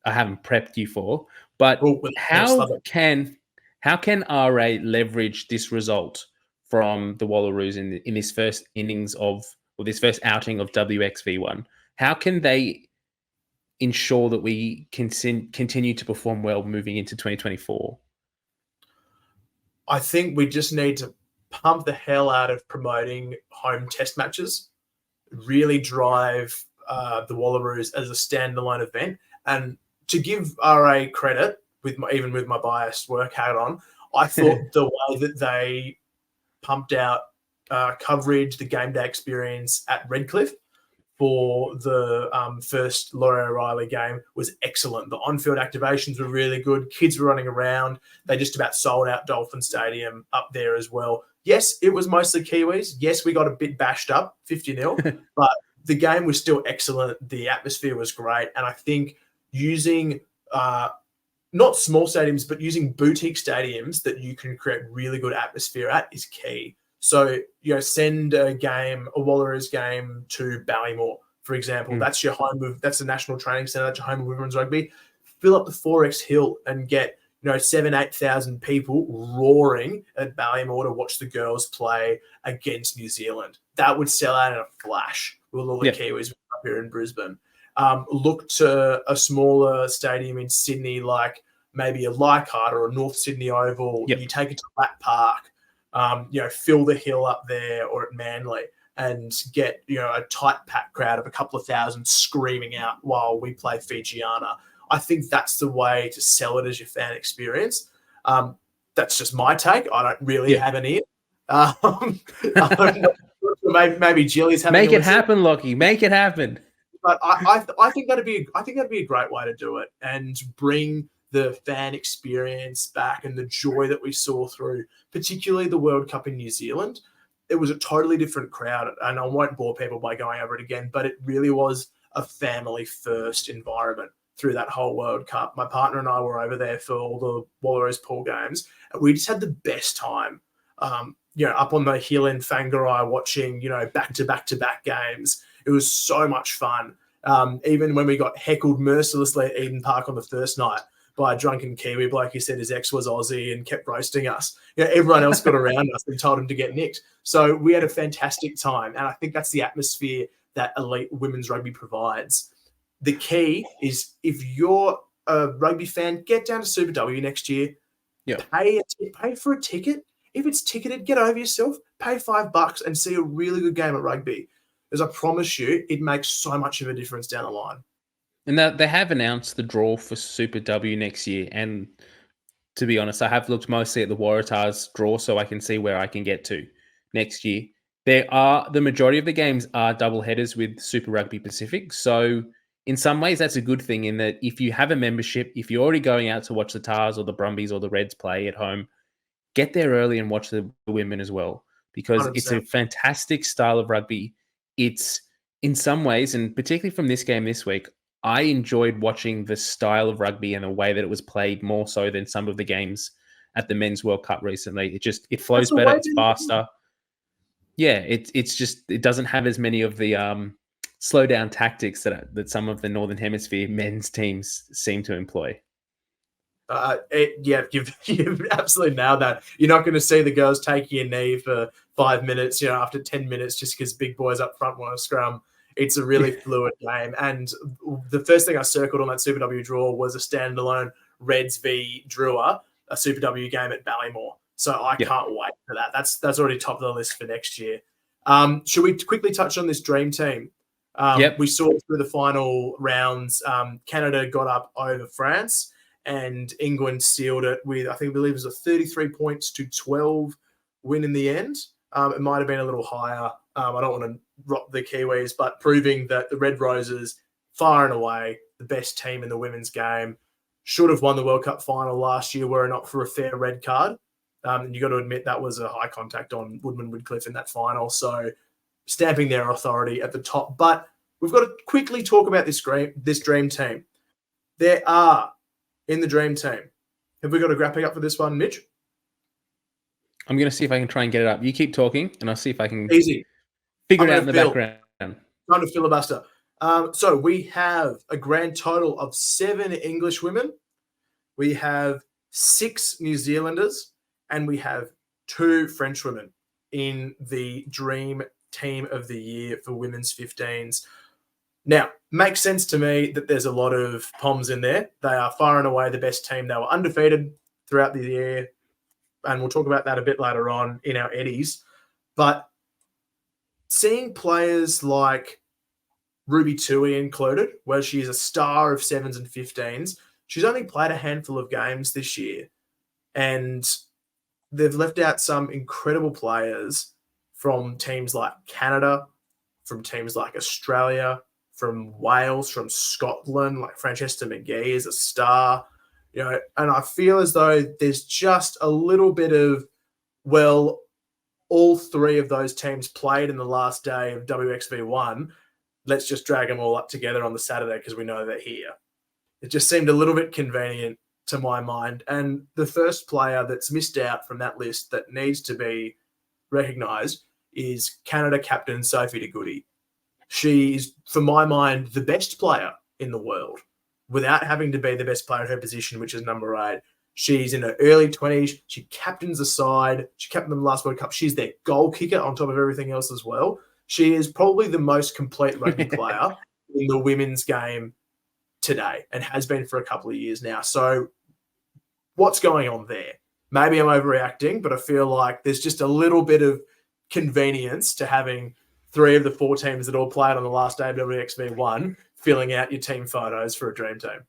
Speaker 2: I haven't prepped you for, but how can RA leverage this result from the Wallaroos in this first innings or this first outing of WXV1? How can they ensure that we can continue to perform well moving into 2024?
Speaker 3: I think we just need to pump the hell out of promoting home test matches, really drive the Wallaroos as a standalone event. And to give RA credit, even with my biased work hat on, I thought the way that they pumped out coverage, the game day experience at Redcliffe for the first Laurie O'Reilly game was excellent. The on-field activations were really good. Kids were running around. They just about sold out Dolphin Stadium up there as well. Yes, it was mostly Kiwis. Yes, we got a bit bashed up, 50-0, but the game was still excellent. The atmosphere was great. And I think using not small stadiums, but using boutique stadiums that you can create really good atmosphere at is key. So, send a Wallaroos game to Ballymore, for example. That's your home of, that's the National Training Centre, that's your home of women's rugby. Fill up the 4X Hill and get, 7,000-8,000 people roaring at Ballymore to watch the girls play against New Zealand. That would sell out in a flash with all the Kiwis up here in Brisbane. Look to a smaller stadium in Sydney, like maybe a Leichhardt or a North Sydney Oval. You take it to Rat Park. Fill the hill up there or at Manly and get, a tight packed crowd of a couple of thousand screaming out while we play Fijiana. I think that's the way to sell it as your fan experience. That's just my take. I don't really have an ear. Maybe Jilly's having
Speaker 2: Make it happen, Lachie. Make it happen.
Speaker 3: But I think that'd be a great way to do it and bring the fan experience back and the joy that we saw through, particularly the World Cup in New Zealand. It was a totally different crowd, and I won't bore people by going over it again, but it really was a family-first environment through that whole World Cup. My partner and I were over there for all the Wallaroos pool games, and we just had the best time. Up on the hill in Whangarei watching, back-to-back-to-back games. It was so much fun. Even when we got heckled mercilessly at Eden Park on the first night by a drunken Kiwi bloke who said his ex was Aussie and kept roasting us. Everyone else got around us and told him to get nicked. So we had a fantastic time. And I think that's the atmosphere that elite women's rugby provides. The key is, if you're a rugby fan, get down to Super W next year. Pay for a ticket. If it's ticketed, get over yourself. Pay $5 and see a really good game of rugby. Because I promise you, it makes so much of a difference down the line.
Speaker 2: And they have announced the draw for Super W next year. And to be honest, I have looked mostly at the Waratahs draw so I can see where I can get to next year. The majority of the games are double headers with Super Rugby Pacific. So in some ways, that's a good thing in that if you have a membership, if you're already going out to watch the Tars or the Brumbies or the Reds play at home, get there early and watch the women as well, because 100%. It's a fantastic style of rugby. It's in some ways, and particularly from this game this week, I enjoyed watching the style of rugby and the way that it was played more so than some of the games at the Men's World Cup recently. It flows better, it's faster. Yeah, it doesn't have as many of the slow down tactics that some of the Northern Hemisphere men's teams seem to employ.
Speaker 3: You've absolutely nailed that. You're not going to see the girls taking a knee for 5 minutes, after 10 minutes, just because big boys up front want to scrum. It's a really fluid game. And the first thing I circled on that Super W draw was a standalone Reds v Drua, a Super W game at Ballymore. So I can't wait for that. That's already top of the list for next year. Should we quickly touch on this dream team?
Speaker 2: Yep.
Speaker 3: We saw through the final rounds, Canada got up over France and England sealed it with, I believe it was a 33 points to 12 win in the end. It might have been a little higher. I don't want to rock the Kiwis, but proving that the Red Roses, far and away, the best team in the women's game, should have won the World Cup final last year were it not for a fair red card. And you got to admit that was a high contact on Woodman-Woodcliff in that final. So stamping their authority at the top. But we've got to quickly talk about this dream team. There are, in the dream team, have we got a graphic up for this one, Mitch?
Speaker 2: I'm going to see if I can try and get it up. You keep talking, and I'll see if I can
Speaker 3: Easy.
Speaker 2: figure it out in the background.
Speaker 3: Time to filibuster. So we have a grand total of 7 English women. We have 6 New Zealanders, and we have 2 French women in the dream team of the year for women's 15s. Now, makes sense to me that there's a lot of Poms in there. They are far and away the best team. They were undefeated throughout the year, and we'll talk about that a bit later on in our Eddies. But seeing players like Ruby Tui included, where she is a star of 7s and 15s, she's only played a handful of games this year, and they've left out some incredible players from teams like Canada, from teams like Australia, from Wales, from Scotland, like Francesca McGee is a star, and I feel as though there's just a little bit of, well, all 3 of those teams played in the last day of WXV1. Let's just drag them all up together on the Saturday because we know they're here. It just seemed a little bit convenient to my mind. And the first player that's missed out from that list that needs to be recognised is Canada captain Sophie de Goody. She is, for my mind, the best player in the world without having to be the best player in her position, which is number 8. She's in her early 20s. She captains the side. She captained them last World Cup. She's their goal kicker on top of everything else as well. She is probably the most complete rugby player in the women's game today and has been for a couple of years now. So what's going on there? Maybe I'm overreacting, but I feel like there's just a little bit of convenience to having 3 of the 4 teams that all played on the last day of WXV1 filling out your team photos for a dream team.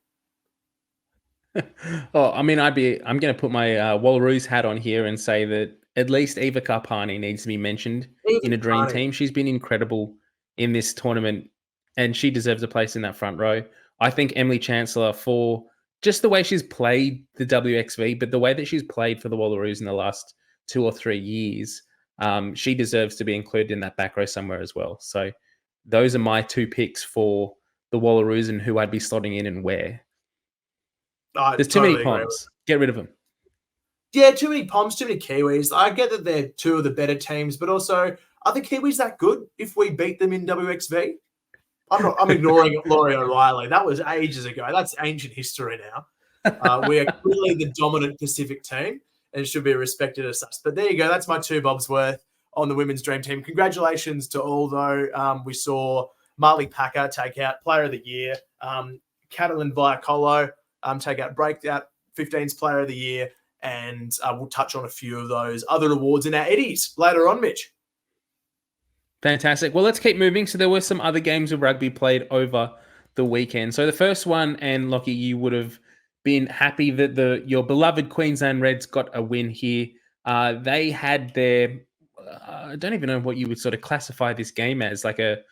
Speaker 2: I'm going to put my Wallaroos hat on here and say that at least Eva Karpani needs to be mentioned in a dream team. She's been incredible in this tournament, and she deserves a place in that front row. I think Emily Chancellor, for just the way she's played the WXV, but the way that she's played for the Wallaroos in the last 2 or 3 years, she deserves to be included in that back row somewhere as well. So those are my 2 picks for the Wallaroos and who I'd be slotting in and where. There's too many Poms. Get rid of them.
Speaker 3: Yeah, too many Poms, too many Kiwis. I get that they're 2 of the better teams, but also, are the Kiwis that good if we beat them in WXV? I'm ignoring Laurie O'Reilly. That was ages ago. That's ancient history now. We are clearly the dominant Pacific team and should be respected as such. But there you go. That's my 2 bobs worth on the women's dream team. Congratulations to all, though. We saw Marley Packer take out Player of the Year. Catalin Viacolo take out Breakout 15s Player of the Year. And we'll touch on a few of those other awards in our Eddies later on, Mitch.
Speaker 2: Fantastic. Well, let's keep moving. So there were some other games of rugby played over the weekend. So the first one, and Lachie, you would have been happy that your beloved Queensland Reds got a win here. They had their, I don't even know what you would sort of classify this game as, like the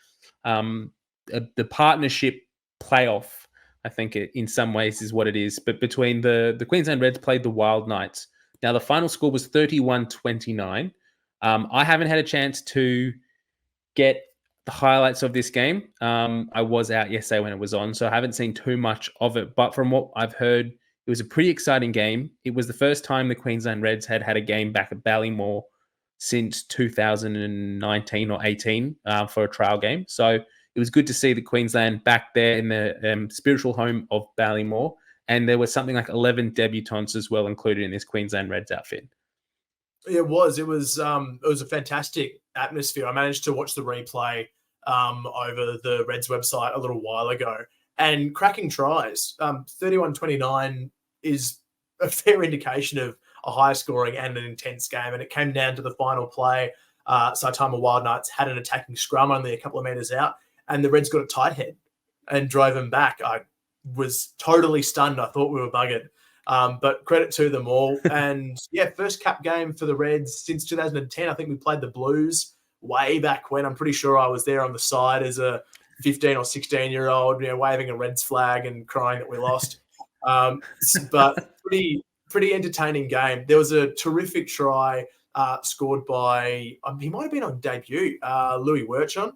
Speaker 2: partnership playoff, I think in some ways is what it is. But between the Queensland Reds played the Wild Knights. Now, the final score was 31-29. I haven't had a chance to get the highlights of this game. I was out yesterday when it was on, so I haven't seen too much of it. But from what I've heard, it was a pretty exciting game. It was the first time the Queensland Reds had a game back at Ballymore since 2019 or 18 for a trial game. So it was good to see the Queensland back there in the spiritual home of Ballymore. And there was something like 11 debutants as well included in this Queensland Reds outfit.
Speaker 3: It was a fantastic atmosphere. I managed to watch the replay over the Reds website a little while ago, and cracking tries. 31-29 is a fair indication of a high scoring and an intense game. And it came down to the final play. Saitama Wild Knights had an attacking scrum only a couple of meters out, and the Reds got a tight head and drove them back. I was totally stunned. I thought we were buggered. But credit to them all. And yeah, first cap game for the Reds since 2010. I think we played the Blues way back when. I'm pretty sure I was there on the side as a 15 or 16-year-old, waving a Reds flag and crying that we lost. But pretty entertaining game. There was a terrific try scored by, he might have been on debut, Louis Wirchon.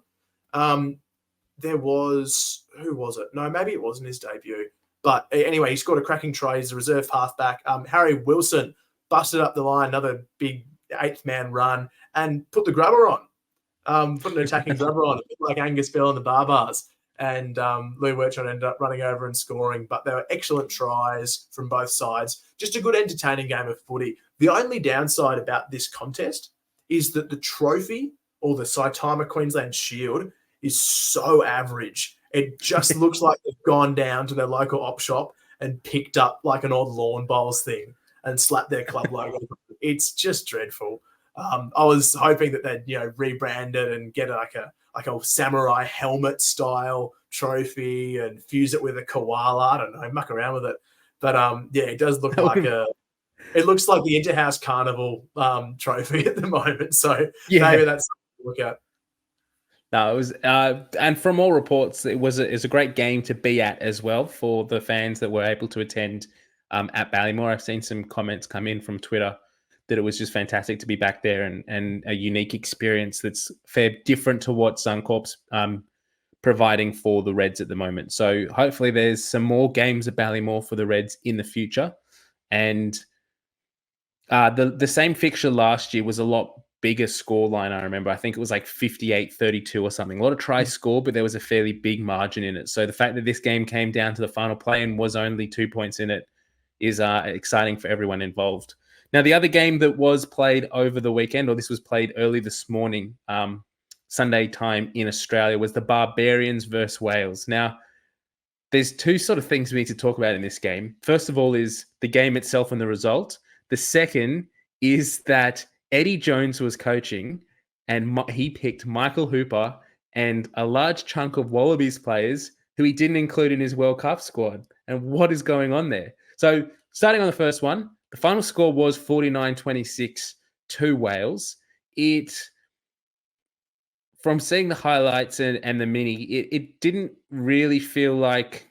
Speaker 3: There was, who was it? No, maybe it wasn't his debut. But anyway, he scored a cracking try. He's a reserve halfback. Harry Wilson busted up the line, another big eighth-man run, and put the grubber on. Put an attacking grubber on, a bit like Angus Bell and the Barbars. And Louis Wirchon ended up running over and scoring. But they were excellent tries from both sides. Just a good, entertaining game of footy. The only downside about this contest is that the trophy, or the Saitama Queensland Shield, is so average. It just looks like they've gone down to their local op shop and picked up like an old lawn bowls thing and slapped their club logo. It's just dreadful. I was hoping that they'd rebrand it and get like a samurai helmet style trophy and fuse it with a koala. I don't know, muck around with it. But it does look like it looks like the Interhouse Carnival trophy at the moment. So maybe that's something to look at.
Speaker 2: No, it was, and from all reports, it was a great game to be at as well for the fans that were able to attend at Ballymore. I've seen some comments come in from Twitter that it was just fantastic to be back there and a unique experience that's fair different to what Suncorp's providing for the Reds at the moment. So hopefully there's some more games at Ballymore for the Reds in the future. And the same fixture last year was a lot bigger scoreline. I remember, I think it was like 58-32 or something. A lot of tries scored, but there was a fairly big margin in it. So the fact that this game came down to the final play and was only 2 points in it is exciting for everyone involved. Now, the other game that was played over the weekend, or this was played early this morning, Sunday time in Australia, was the Barbarians versus Wales. Now, there's two sort of things we need to talk about in this game. First of all is the game itself and the result. The second is that Eddie Jones was coaching and he picked Michael Hooper and a large chunk of Wallabies players who he didn't include in his World Cup squad. And what is going on there? So starting on the first one, the final score was 49-26 to Wales. From seeing the highlights and the mini, it didn't really feel like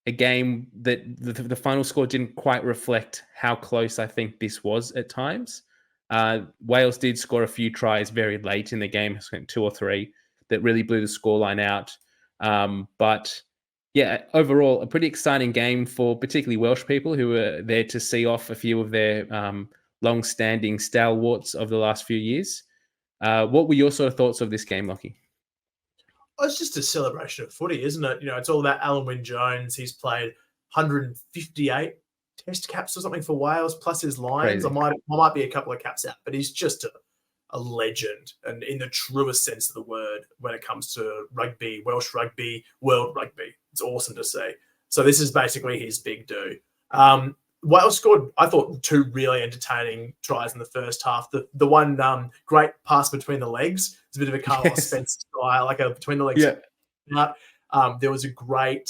Speaker 2: a game that the final score didn't quite reflect how close I think this was at times. Wales did score a few tries very late in the game, 2 or 3, that really blew the scoreline out. But yeah, overall, a pretty exciting game for particularly Welsh people who were there to see off a few of their long-standing stalwarts of the last few years. What were your sort of thoughts of this game, Lachie?
Speaker 3: Well, it's just a celebration of footy, isn't it? It's all about Alan Wynne-Jones. He's played 158 test caps or something for Wales, plus his Lions. I might be a couple of caps out, but he's just a legend, and in the truest sense of the word when it comes to rugby, Welsh rugby, world rugby. It's awesome to see. So this is basically his big do. Wales scored, I thought, 2 really entertaining tries in the first half. The one great pass between the legs. It's a bit of a Carlos Spence style, like a between the legs. Yeah. There was a great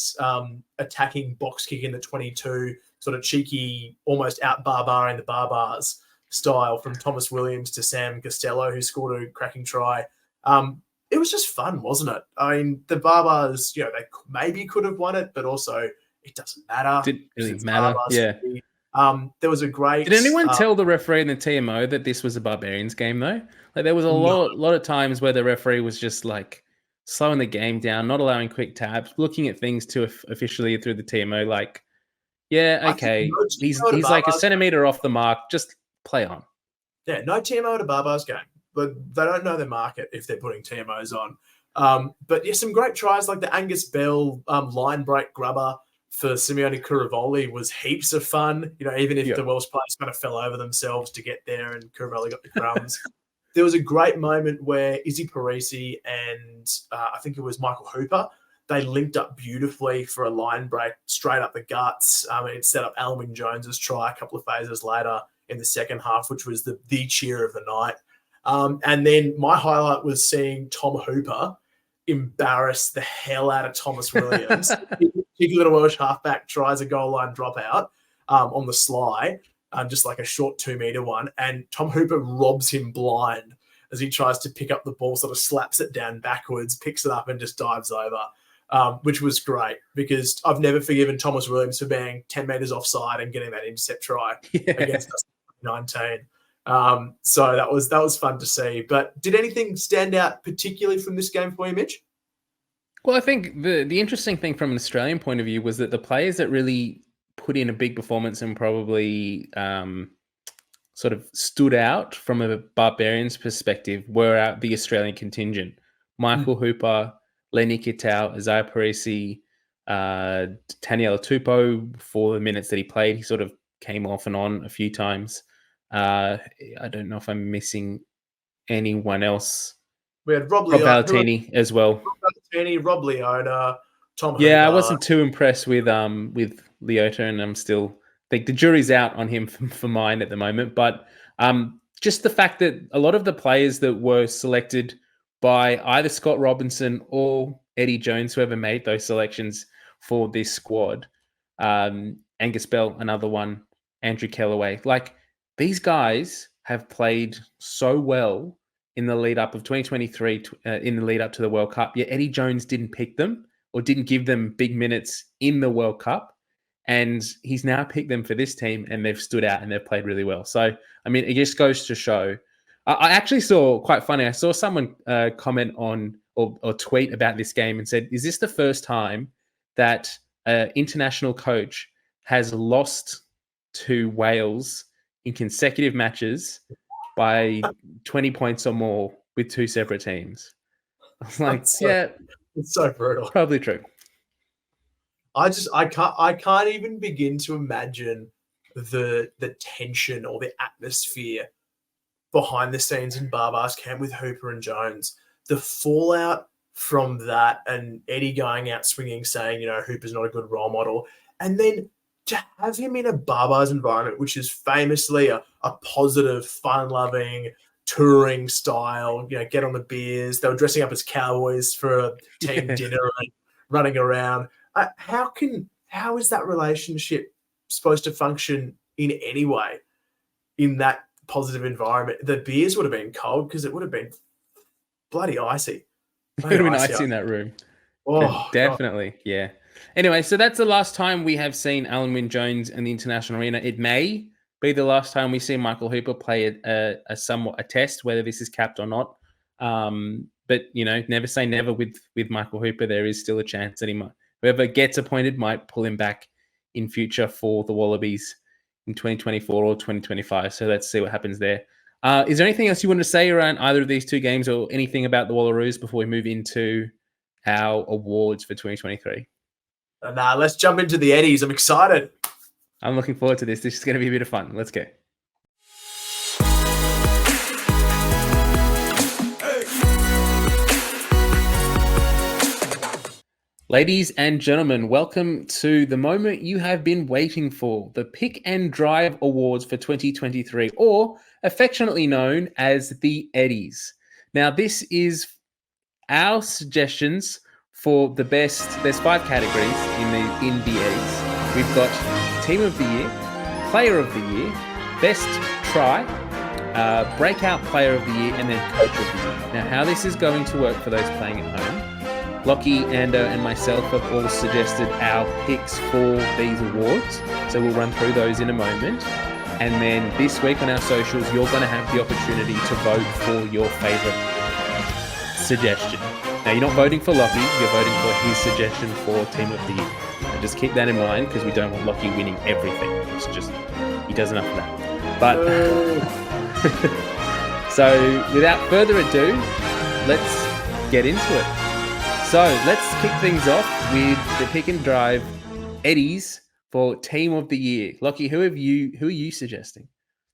Speaker 3: attacking box kick in the 22, sort of cheeky, almost out-barbaring the Barbars style from Thomas Williams to Sam Costello, who scored a cracking try. It was just fun, wasn't it? I mean, the Barbars, they maybe could have won it, but also it doesn't matter.
Speaker 2: Didn't really matter.
Speaker 3: Barbars. There was a great.
Speaker 2: Did anyone tell the referee in the TMO that this was a Barbarians game though? Like there was a lot of times where the referee was just like slowing the game down, not allowing quick taps, looking at things too officially through the TMO. Like, yeah, okay, he's like a centimeter off the mark. Just play on.
Speaker 3: Yeah, no TMO at a Barbars game, but they don't know their market if they're putting TMOs on. But yeah, some great tries like the Angus Bell line break grubber for Simeone Kuravoli was heaps of fun. Even if the Welsh players kind of fell over themselves to get there and Kuravoli got the crumbs. There was a great moment where Izzy Parisi and I think it was Michael Hooper, they linked up beautifully for a line break straight up the guts. It set up Alan Wynne-Jones's try a couple of phases later in the second half, which was the cheer of the night. And then my highlight was seeing Tom Hooper embarrass the hell out of Thomas Williams. Particularly the Welsh halfback tries a goal line dropout on the sly, just like a short 2-meter one, and Tom Hooper robs him blind as he tries to pick up the ball, sort of slaps it down backwards, picks it up and just dives over, which was great because I've never forgiven Thomas Williams for being 10 metres offside and getting that intercept try against us in 2019. So that was fun to see. But did anything stand out particularly from this game for you, Mitch?
Speaker 2: Well, I think the interesting thing from an Australian point of view was that the players that really put in a big performance and probably sort of stood out from a Barbarians perspective were the Australian contingent. Michael Hooper, Lenny Kitau, Isaiah Parisi, Taniela Tupou, for the minutes that he played, he sort of came off and on a few times. I don't know if I'm missing anyone else.
Speaker 3: We had Rob
Speaker 2: Valetini as well.
Speaker 3: Rob Valetini, Rob Leota, Tom Hooper.
Speaker 2: Yeah, I wasn't too impressed with Leota, and I'm still the jury's out on him for mine at the moment. But just the fact that a lot of the players that were selected by either Scott Robinson or Eddie Jones, whoever made those selections for this squad, Angus Bell, another one, Andrew Kellaway, like these guys have played so well in the lead up of 2023, in the lead up to the World Cup. Yet Eddie Jones didn't pick them or didn't give them big minutes in the World Cup. And he's now picked them for this team and they've stood out and they've played really well. So, I mean, it just goes to show. I actually saw, quite funny, I saw someone comment on or tweet about this game and said, is this the first time that an international coach has lost to Wales in consecutive matches by 20 points or more with two separate teams? I was like,
Speaker 3: it's so brutal.
Speaker 2: Probably true.
Speaker 3: I can't even begin to imagine the tension or the atmosphere behind the scenes in Barbar's camp with Hooper and Jones. The fallout from that and Eddie going out swinging, saying, Hooper's not a good role model. And then to have him in a Barbar's environment, which is famously a positive, fun-loving, touring style, get on the beers. They were dressing up as cowboys for a team dinner and running around. How is that relationship supposed to function in any way in that positive environment? The beers would have been cold because it would have been bloody icy.
Speaker 2: It would have been icy in that room.
Speaker 3: Oh,
Speaker 2: definitely. God. Yeah. Anyway, so that's the last time we have seen Alan Wynne-Jones in the international arena. It may be the last time we see Michael Hooper play a test, whether this is capped or not. But, never say never with Michael Hooper. There is still a chance that whoever gets appointed might pull him back in future for the Wallabies in 2024 or 2025. So let's see what happens there. Is there anything else you want to say around either of these two games or anything about the Wallaroos before we move into our awards for 2023?
Speaker 3: Nah, let's jump into the Eddies. I'm excited.
Speaker 2: I'm looking forward to this. This is going to be a bit of fun. Let's go. Ladies and gentlemen, welcome to the moment you have been waiting for, the Pick and Drive Awards for 2023, or affectionately known as the Eddies. Now, this is our suggestions for the best. There's 5 categories in the Eddies. We've got Team of the Year, Player of the Year, Best Try, Breakout Player of the Year, and then Coach of the Year. Now, how this is going to work for those playing at home, Lachie, Ando, and myself have all suggested our picks for these awards. So we'll run through those in a moment. And then this week on our socials, you're going to have the opportunity to vote for your favourite suggestion. Now, you're not voting for Lachie, you're voting for his suggestion for Team of the Year. And just keep that in mind because we don't want Lachie winning everything. It's just, he does enough of that. But, so without further ado, let's get into it. So let's kick things off with the Pick and Drive Eddies for Team of the Year. Lachie, who are you suggesting?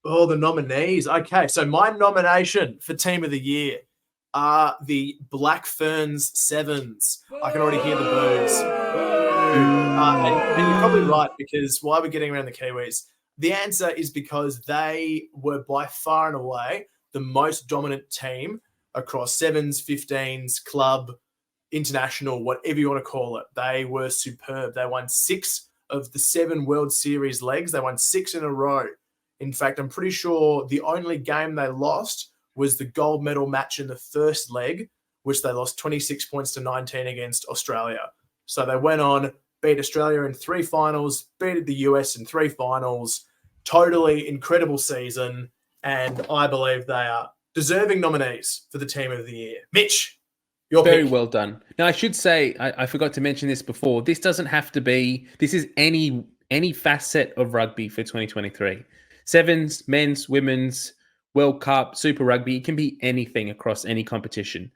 Speaker 3: Oh, the nominees. Okay, so my nomination for Team of the Year are the Black Ferns Sevens. I can already hear the boos. And you're probably right, because why we're getting around the Kiwis, the answer is because they were by far and away the most dominant team across sevens, 15s, club, international, whatever you want to call it. They were superb. They won 6 of the 7 World Series legs. They won 6 in a row. In fact, I'm pretty sure the only game they lost was the gold medal match in the first leg, which they lost 26 points to 19 against Australia. So they went on, beat Australia in 3 finals, beat the US in 3 finals. Totally incredible season. And I believe they are deserving nominees for the team of the year. Mitch, your
Speaker 2: Very
Speaker 3: pick.
Speaker 2: well done. Now, I should say, I forgot to mention this before. This doesn't have to be, this is any facet of rugby for 2023. Sevens, men's, women's, World Cup, Super Rugby. It can be anything across any competition.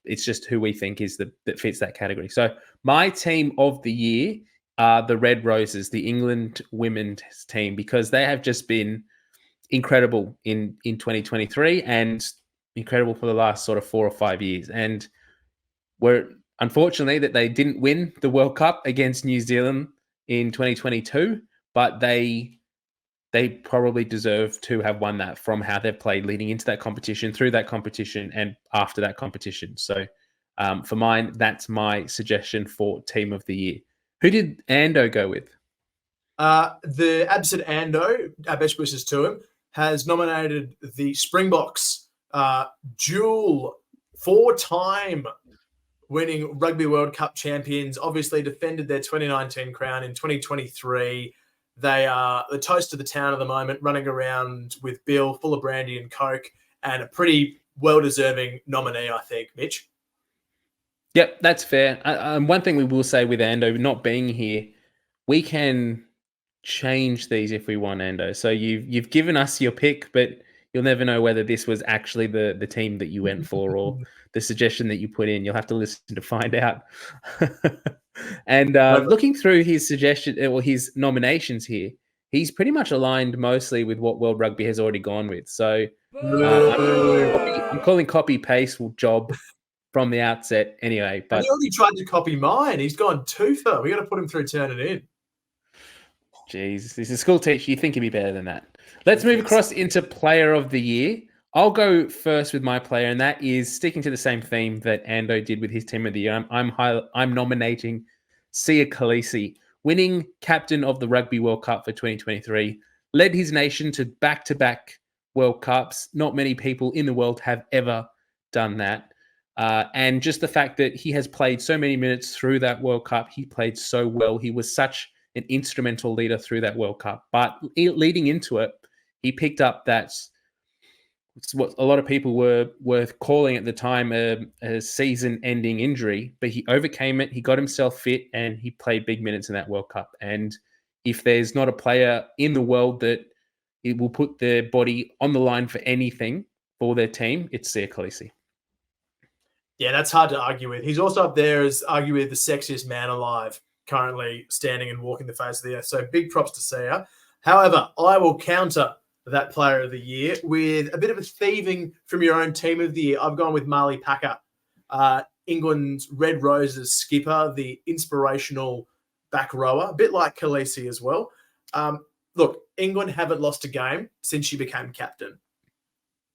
Speaker 2: It's just who we think is that fits that category. So my team of the year are the Red Roses, the England women's team, because they have just been incredible in 2023 and incredible for the last sort of 4 or 5 years. And we're unfortunately that they didn't win the World Cup against New Zealand in 2022, but they probably deserve to have won that from how they've played leading into that competition, through that competition, and after that competition. So for mine, that's my suggestion for team of the year. Who did Ando go with?
Speaker 3: The absent Ando, our best wishes to him, has nominated the Springboks dual 4-time winning Rugby World Cup champions, obviously defended their 2019 crown in 2023. They are the toast of the town at the moment, running around with Bill full of brandy and Coke, and a pretty well-deserving nominee, I think, Mitch.
Speaker 2: Yep, that's fair. One thing we will say with Ando not being here, we can change these if we want, Ando. So you've given us your pick, but you'll never know whether this was actually the team that you went for or the suggestion that you put in. You'll have to listen to find out. And looking through his suggestion or his nominations here, he's pretty much aligned mostly with what World Rugby has already gone with. So I'm calling copy paste will job from the outset anyway. But
Speaker 3: he already tried to copy mine. He's gone too far. We got to put him through turn it in.
Speaker 2: Jeez, he's a school teacher. You think he'd be better than that. Let's move across into player of the year. I'll go first with my player, and that is sticking to the same theme that Ando did with his team of the year. I'm nominating Sia Khaleesi, winning captain of the Rugby World Cup for 2023, led his nation to back-to-back World Cups. Not many people in the world have ever done that. And just the fact that he has played so many minutes through that World Cup, he played so well. He was such an instrumental leader through that World Cup. But leading into it, he picked up what a lot of people were calling at the time a season-ending injury, but he overcame it. He got himself fit, and he played big minutes in that World Cup. And if there's not a player in the world that it will put their body on the line for anything for their team, it's Sia Khaleesi.
Speaker 3: Yeah, that's hard to argue with. He's also up there as arguably the sexiest man alive, currently standing and walking the face of the earth. So big props to Sia. However, I will counter that player of the year with a bit of a thieving from your own team of the year. I've gone with Marley Packer, England's Red Roses skipper, the inspirational back rower, a bit like Khaleesi as well. Look, England haven't lost a game since she became captain.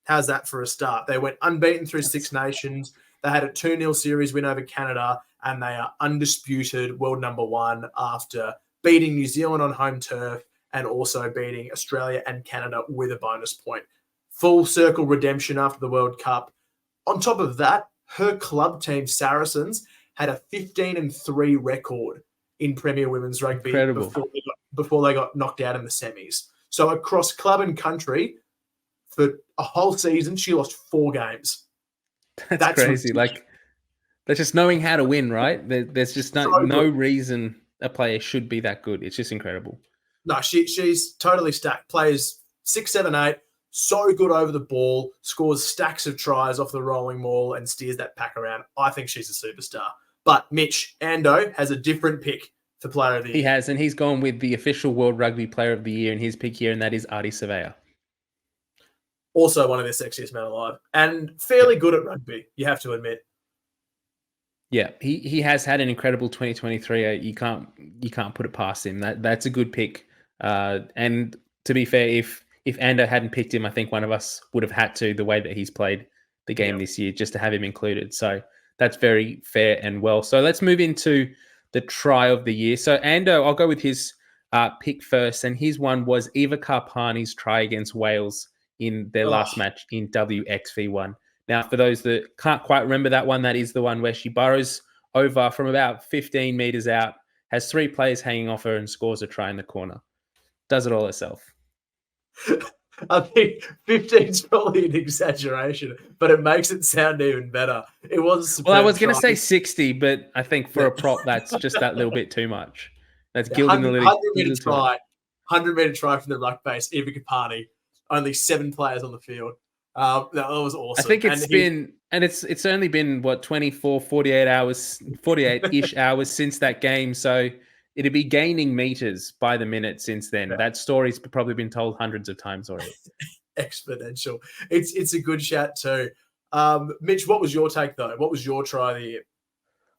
Speaker 3: How's that for a start? They went unbeaten through Six Nations. They had a 2-0 series win over Canada, and they are undisputed world number 1 after beating New Zealand on home turf and also beating Australia and Canada with a bonus point. Full circle redemption after the World Cup. On top of that, her club team, Saracens, had a 15-3 record in Premier Women's Rugby before they got knocked out in the semis. So across club and country, for a whole season, she lost 4 games.
Speaker 2: That's crazy. Ridiculous. Like, that's just knowing how to win, right? There's just no reason a player should be that good. It's just incredible.
Speaker 3: No, she's totally stacked. Plays 6, 7, 8, so good over the ball, scores stacks of tries off the rolling maul and steers that pack around. I think she's a superstar. But Mitch, Ando has a different pick for player of the year.
Speaker 2: He has, and he's gone with the official World Rugby player of the year in his pick here, and that is Ardie Savea.
Speaker 3: Also one of the sexiest men alive and fairly good at rugby, you have to admit.
Speaker 2: Yeah, he has had an incredible 2023. You can't put it past him. That's a good pick. And to be fair, if Ando hadn't picked him, I think one of us would have had to, the way that he's played the game this year, just to have him included. So that's very fair and well. So let's move into the try of the year. So Ando, I'll go with his pick first, and his one was Eva Karpani's try against Wales in their last match in WXV1. Now, for those that can't quite remember that one, that is the one where she burrows over from about 15 meters out, has 3 players hanging off her, and scores a try in the corner. Does it all herself.
Speaker 3: I think 15 is probably an exaggeration, but it makes it sound even better. It was
Speaker 2: well, I was going to say 60, but I think for a prop, that's just that little bit too much. That's gilding the little
Speaker 3: 100-meter try, 100-meter try from the ruck base, Eva Kapani. Only 7 players on the field. That was awesome.
Speaker 2: I think it's only been what 24, 48 hours, 48-ish hours since that game. So it'd be gaining meters by the minute since then. Yeah. That story's probably been told hundreds of times already.
Speaker 3: Exponential. It's a good shout too. Mitch, what was your take though? What was your try of the year?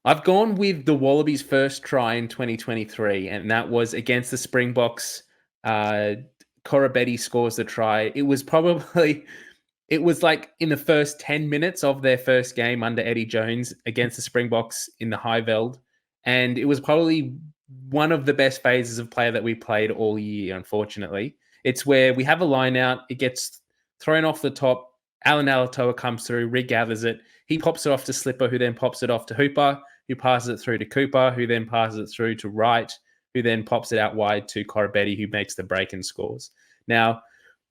Speaker 2: I've gone with the Wallabies' first try in 2023, and that was against the Springboks. Cora Betty scores the try. It was like in the first 10 minutes of their first game under Eddie Jones against the Springboks in the Highveld. And it was probably one of the best phases of play that we played all year, unfortunately. It's where we have a line out, it gets thrown off the top, Alan Alatoa comes through, regathers it, he pops it off to Slipper, who then pops it off to Hooper, who passes it through to Cooper, who then passes it through to Wright, who then pops it out wide to Corabetti, who makes the break and scores. Now,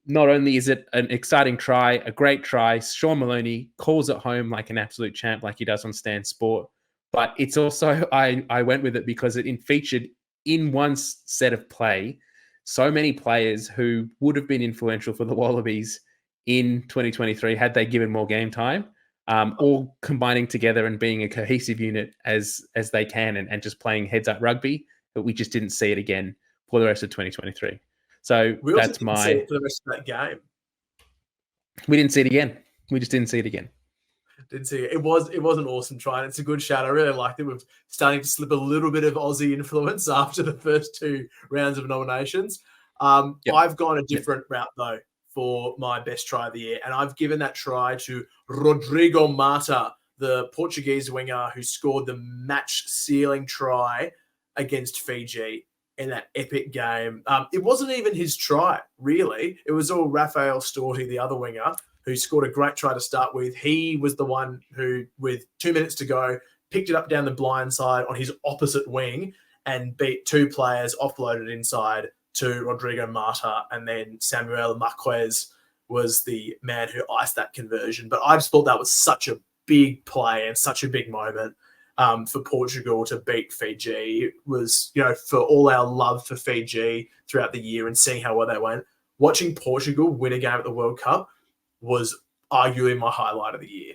Speaker 2: not only is it an exciting try, a great try, Sean Maloney calls it home like an absolute champ, like he does on Stan Sport, but it's also, I went with it because it featured in one set of play so many players who would have been influential for the Wallabies in 2023 had they given more game time, all combining together and being a cohesive unit as they can and just playing heads-up rugby, but we just didn't see it again for the rest of 2023. So that's
Speaker 3: see it for the rest of that game.
Speaker 2: We didn't see it again. We just didn't see it again.
Speaker 3: Didn't see it. It was an awesome try, and it's a good shout. I really liked it. We're starting to slip a little bit of Aussie influence after the first 2 rounds of nominations. I've gone a different route though for my best try of the year, and I've given that try to Rodrigo Mata, the Portuguese winger who scored the match-sealing try against Fiji in that epic game. It wasn't even his try, really. It was all Rafael Storti, the other winger, who scored a great try to start with. He was the one who, with 2 minutes to go, picked it up down the blind side on his opposite wing and beat 2 players, offloaded inside to Rodrigo Mata, and then Samuel Marquez was the man who iced that conversion. But I just thought that was such a big play and such a big moment for Portugal to beat Fiji. It was, for all our love for Fiji throughout the year and seeing how well they went, watching Portugal win a game at the World Cup was arguably my highlight of the year.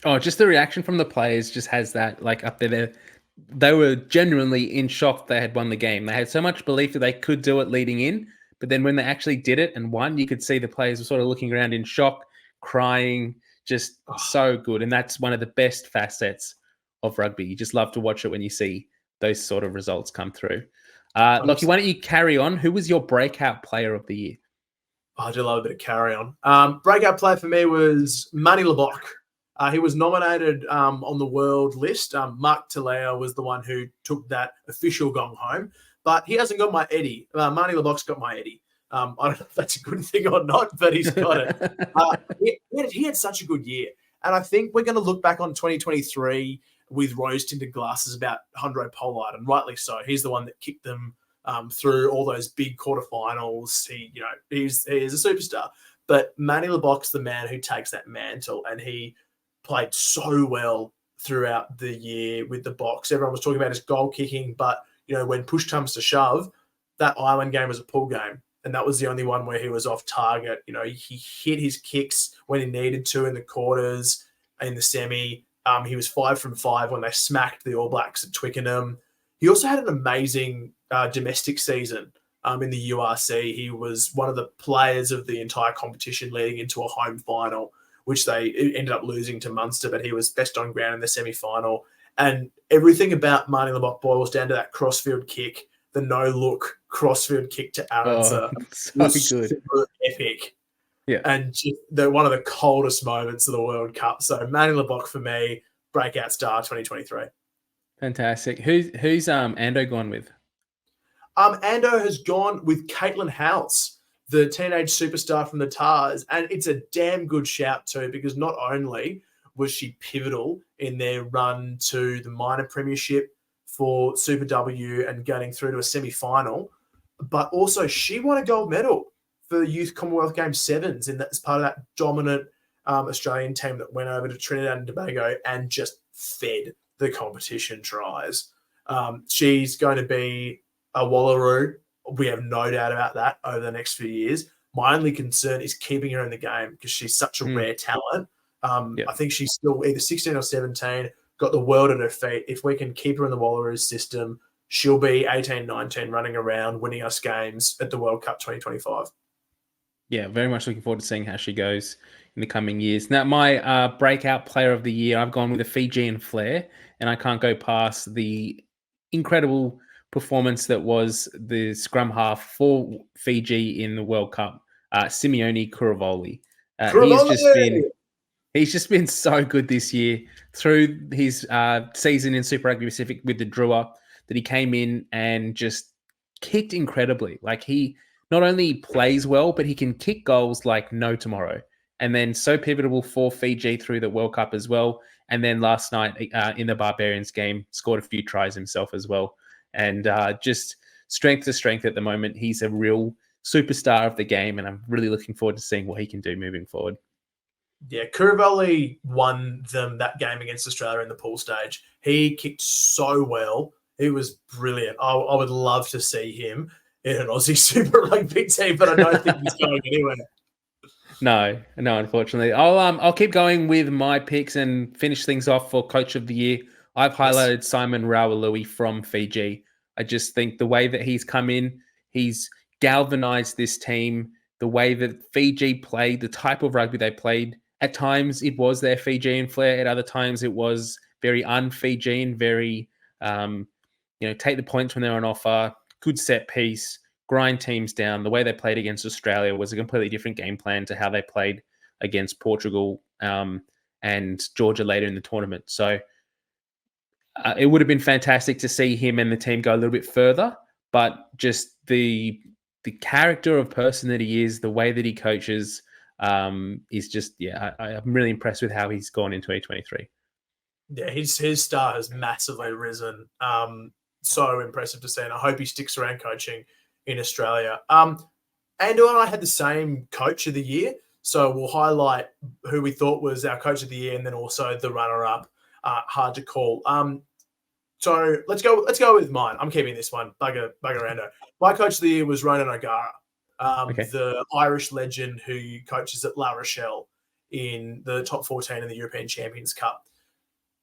Speaker 2: Oh, just the reaction from the players just has that like up there. They were genuinely in shock they had won the game. They had so much belief that they could do it leading in, but then when they actually did it and won, you could see the players were sort of looking around in shock, crying, just so good. And that's one of the best facets of rugby. You just love to watch it when you see those sort of results come through. Lachie, why don't you carry on? Who was your breakout player of the year?
Speaker 3: I do love a bit of carry on. Breakout player for me was Manny Labok. He was nominated on the world list. Mark Talea was the one who took that official gong home, but he hasn't got my Eddie. Manny Labok's got my Eddie. I don't know if that's a good thing or not, but he's got it. He had such a good year. And I think we're going to look back on 2023 with rose-tinted glasses about Handré Pollard, and rightly so. He's the one that kicked them through all those big quarterfinals. He's a superstar. But Manny Labok's the man who takes that mantle, and he played so well throughout the year with the Box. Everyone was talking about his goal kicking, but when push comes to shove, that Island game was a pull game, and that was the only one where he was off target. He hit his kicks when he needed to in the quarters, in the semi. He was 5 from 5 when they smacked the All Blacks at Twickenham. He also had an amazing domestic season in the URC. He was one of the players of the entire competition leading into a home final, which they ended up losing to Munster, but he was best on ground in the semi-final. And everything about Marnie Labok boils down to that crossfield kick, the no-look crossfield kick to Aronson.
Speaker 2: So good.
Speaker 3: Super epic.
Speaker 2: Yeah.
Speaker 3: And just one of the coldest moments of the World Cup. So Manny Labok for me, breakout star 2023.
Speaker 2: Fantastic. Who's Ando gone with?
Speaker 3: Ando has gone with Caitlin House, the teenage superstar from the Tars, and it's a damn good shout too, because not only was she pivotal in their run to the minor premiership for Super W and getting through to a semi-final, but also she won a gold medal for the Youth Commonwealth Games Sevens, and that's part of that dominant Australian team that went over to Trinidad and Tobago and just fed the competition tries. She's going to be a Wallaroo. We have no doubt about that over the next few years. My only concern is keeping her in the game because she's such a rare talent. I think she's still either 16 or 17, got the world at her feet. If we can keep her in the Wallaroos system, she'll be 18, 19, running around, winning us games at the World Cup 2025.
Speaker 2: Yeah, very much looking forward to seeing how she goes in the coming years. Now, my breakout player of the year, I've gone with a Fijian flair, and I can't go past the incredible performance that was the scrum half for Fiji in the World Cup, Simeone Kuravoli. He's just been so good this year through his season in Super Rugby Pacific with the Drua, that he came in and just kicked incredibly. Like, he not only plays well, but he can kick goals like no tomorrow. And then so pivotal for Fiji through the World Cup as well. And then last night in the Barbarians game, scored a few tries himself as well. And just strength to strength at the moment. He's a real superstar of the game, and I'm really looking forward to seeing what he can do moving forward.
Speaker 3: Yeah, Kuravoli won them that game against Australia in the pool stage. He kicked so well. He was brilliant. I would love to see him in an Aussie Super Rugby team, but I don't think he's going anywhere.
Speaker 2: No, unfortunately. I'll keep going with my picks and finish things off for Coach of the Year. I've highlighted Simon Rawalui from Fiji. I just think the way that he's come in, he's galvanized this team, the way that Fiji played, the type of rugby they played. At times, it was their Fijian flair. At other times, it was very un-Fijian, very, take the points when they're on offer, good set piece, grind teams down. The way they played against Australia was a completely different game plan to how they played against Portugal and Georgia later in the tournament. So it would have been fantastic to see him and the team go a little bit further, but just the character of person that he is, the way that he coaches, is just, I'm really impressed with how he's gone in 2023.
Speaker 3: Yeah, his star has massively risen. So impressive to see, and I hope he sticks around coaching in Australia. Ando and I had the same Coach of the Year, so we'll highlight who we thought was our Coach of the Year, and then also the runner-up. Hard to call. So let's go with mine. I'm keeping this one. Bugger Ando. My Coach of the Year was Ronan O'Gara, the Irish legend who coaches at La Rochelle in the top 14 in the European Champions Cup.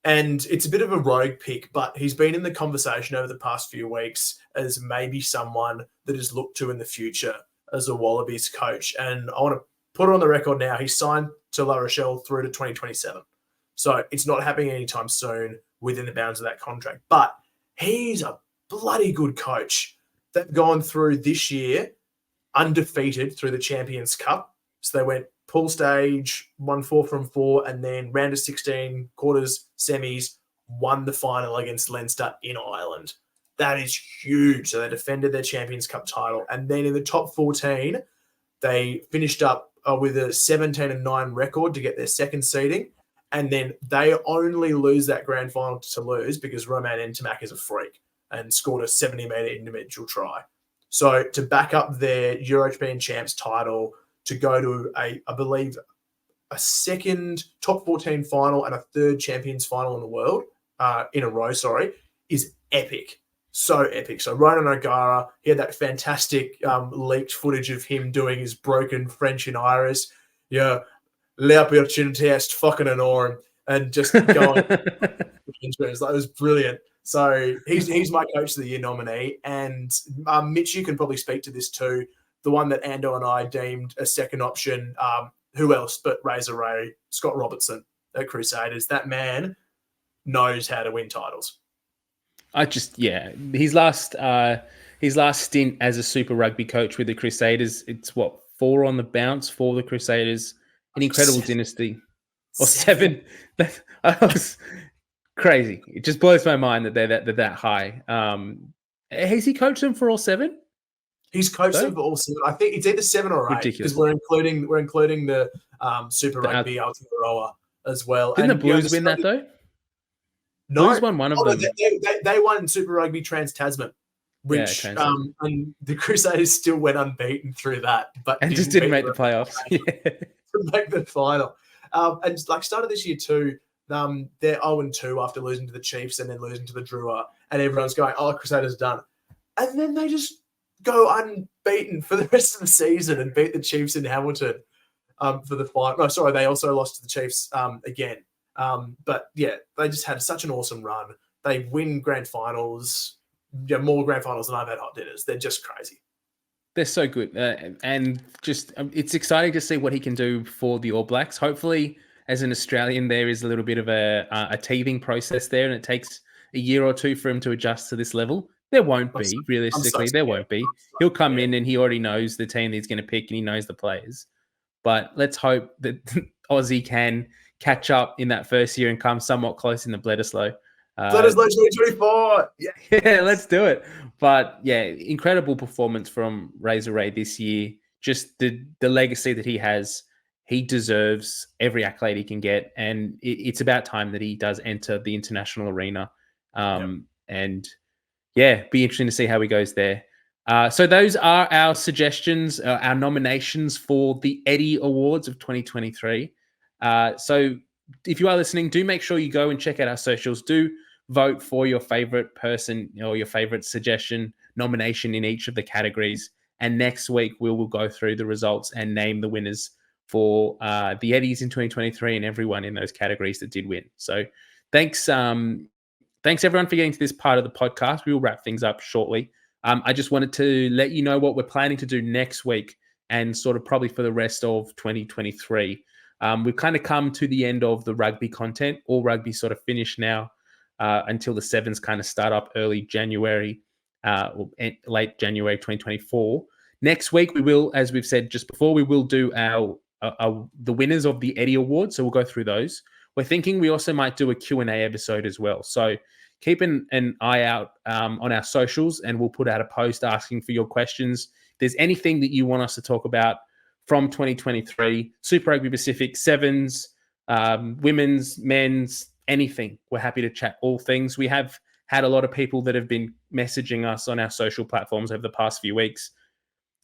Speaker 3: And it's a bit of a rogue pick, but he's been in the conversation over the past few weeks as maybe someone that is looked to in the future as a Wallabies coach. And I want to put it on the record now. He's signed to La Rochelle through to 2027. So it's not happening anytime soon within the bounds of that contract. But he's a bloody good coach. They've gone through this year undefeated through the Champions Cup. So they went pool stage, won 4 from 4, and then round of 16, quarters, semis, won the final against Leinster in Ireland. That is huge. So they defended their Champions Cup title. And then in the top 14, they finished up with a 17-9 record to get their second seeding. And then they only lose that grand final to Toulouse because Romain Ntamak is a freak and scored a 70-metre individual try. So to back up their European champs title, to go to I believe, a second top 14 final and a third champions final in the world in a row, is epic. So epic. So Ronan O'Gara, he had that fantastic leaked footage of him doing his broken French and Irish. Yeah, l'opportunité est fucking enorme, and just going. That was brilliant. So he's my Coach of the Year nominee. And Mitch, you can probably speak to this too. The one that Ando and I deemed a second option, who else but Razor Ray, Scott Robertson at Crusaders. That man knows how to win titles. His last stint as a Super Rugby coach with the Crusaders, it's 4 on the bounce for the Crusaders. An incredible dynasty. Or 7.
Speaker 2: crazy. It just blows my mind that they're that high. Has he coached them for all 7?
Speaker 3: He's coached them for all 7. I think it's either 7 or 8
Speaker 2: Ridiculous.
Speaker 3: because we're including the Super Rugby Ultimate Rower as well.
Speaker 2: Didn't the Blues win that though?
Speaker 3: No,
Speaker 2: Blues won one of them.
Speaker 3: They won Super Rugby Trans-Tasman, which and the Crusaders still went unbeaten through that, but
Speaker 2: just didn't make the playoffs.
Speaker 3: To make the final. And like started this year too, they're 0-2 after losing to the Chiefs and then losing to the Drua, and everyone's going, "Oh, Crusaders done," and then they just go unbeaten for the rest of the season and beat the Chiefs in Hamilton for the final. No, sorry, they also lost to the Chiefs again. But yeah, they just had such an awesome run. They win grand finals, more grand finals than I've had hot dinners. They're just crazy.
Speaker 2: They're so good. And just it's exciting to see what he can do for the All Blacks. Hopefully, as an Australian, there is a little bit of a teething process there, and it takes a year or two for him to adjust to this level. There won't be, realistically. There won't be. He'll come in and he already knows the team he's going to pick and he knows the players. But let's hope that Aussie can catch up in that first year and come somewhat close in the Bledisloe.
Speaker 3: Bledisloe 2024.
Speaker 2: Yeah, let's do it. But yeah, incredible performance from Razor Ray this year. Just the legacy that he has. He deserves every accolade he can get. And it's about time that he does enter the international arena. And yeah, be interesting to see how he goes there. So those are our suggestions, our nominations for the Eddie Awards of 2023. So if you are listening, do make sure you go and check out our socials. Do vote for your favorite person or your favorite suggestion nomination in each of the categories. And next week, we will go through the results and name the winners for the Eddies in 2023 and everyone in those categories that did win. So thanks everyone for getting to this part of the podcast. We will wrap things up shortly. I just wanted to let you know what we're planning to do next week and sort of probably for the rest of 2023. We've kind of come to the end of the rugby content. All rugby sort of finished now until the sevens kind of start up early January, or late January 2024. Next week, we will, as we've said just before, we will do the winners of the Eddie Awards. So we'll go through those. We're thinking we also might do a Q&A episode as well. So keep an eye out on our socials, and we'll put out a post asking for your questions. If there's anything that you want us to talk about from 2023, Super Rugby Pacific, sevens, women's, men's, anything, we're happy to chat all things. We have had a lot of people that have been messaging us on our social platforms over the past few weeks.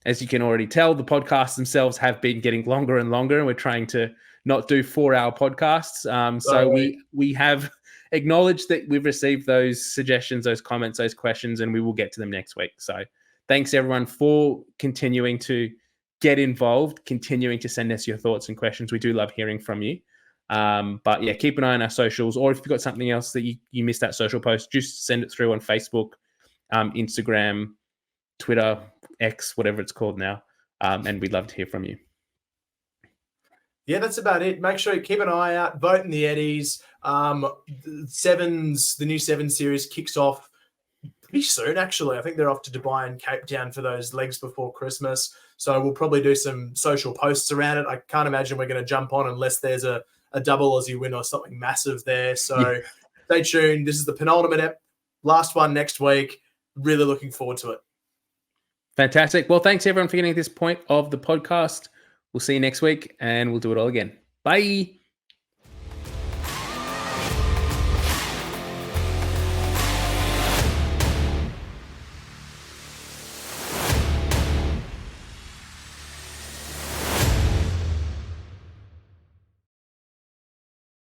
Speaker 2: As you can already tell, the podcasts themselves have been getting longer and longer, and we're trying to not do 4-hour podcasts. So we have acknowledged that we've received those suggestions, those comments, those questions, and we will get to them next week. So thanks everyone for continuing to get involved, continuing to send us your thoughts and questions. We do love hearing from you. But yeah, keep an eye on our socials, or if you've got something else that you missed that social post, just send it through on Facebook, Instagram, Twitter, X, whatever it's called now. And we'd love to hear from you.
Speaker 3: Yeah, that's about it. Make sure you keep an eye out. Vote in the Eddies. The new Seven series kicks off pretty soon, actually. I think they're off to Dubai and Cape Town for those legs before Christmas. So we'll probably do some social posts around it. I can't imagine we're going to jump on unless there's a double Aussie win or something massive there. So stay tuned. This is the penultimate last one next week. Really looking forward to it.
Speaker 2: Fantastic. Well, thanks everyone for getting to this point of the podcast. We'll see you next week, and we'll do it all again. Bye.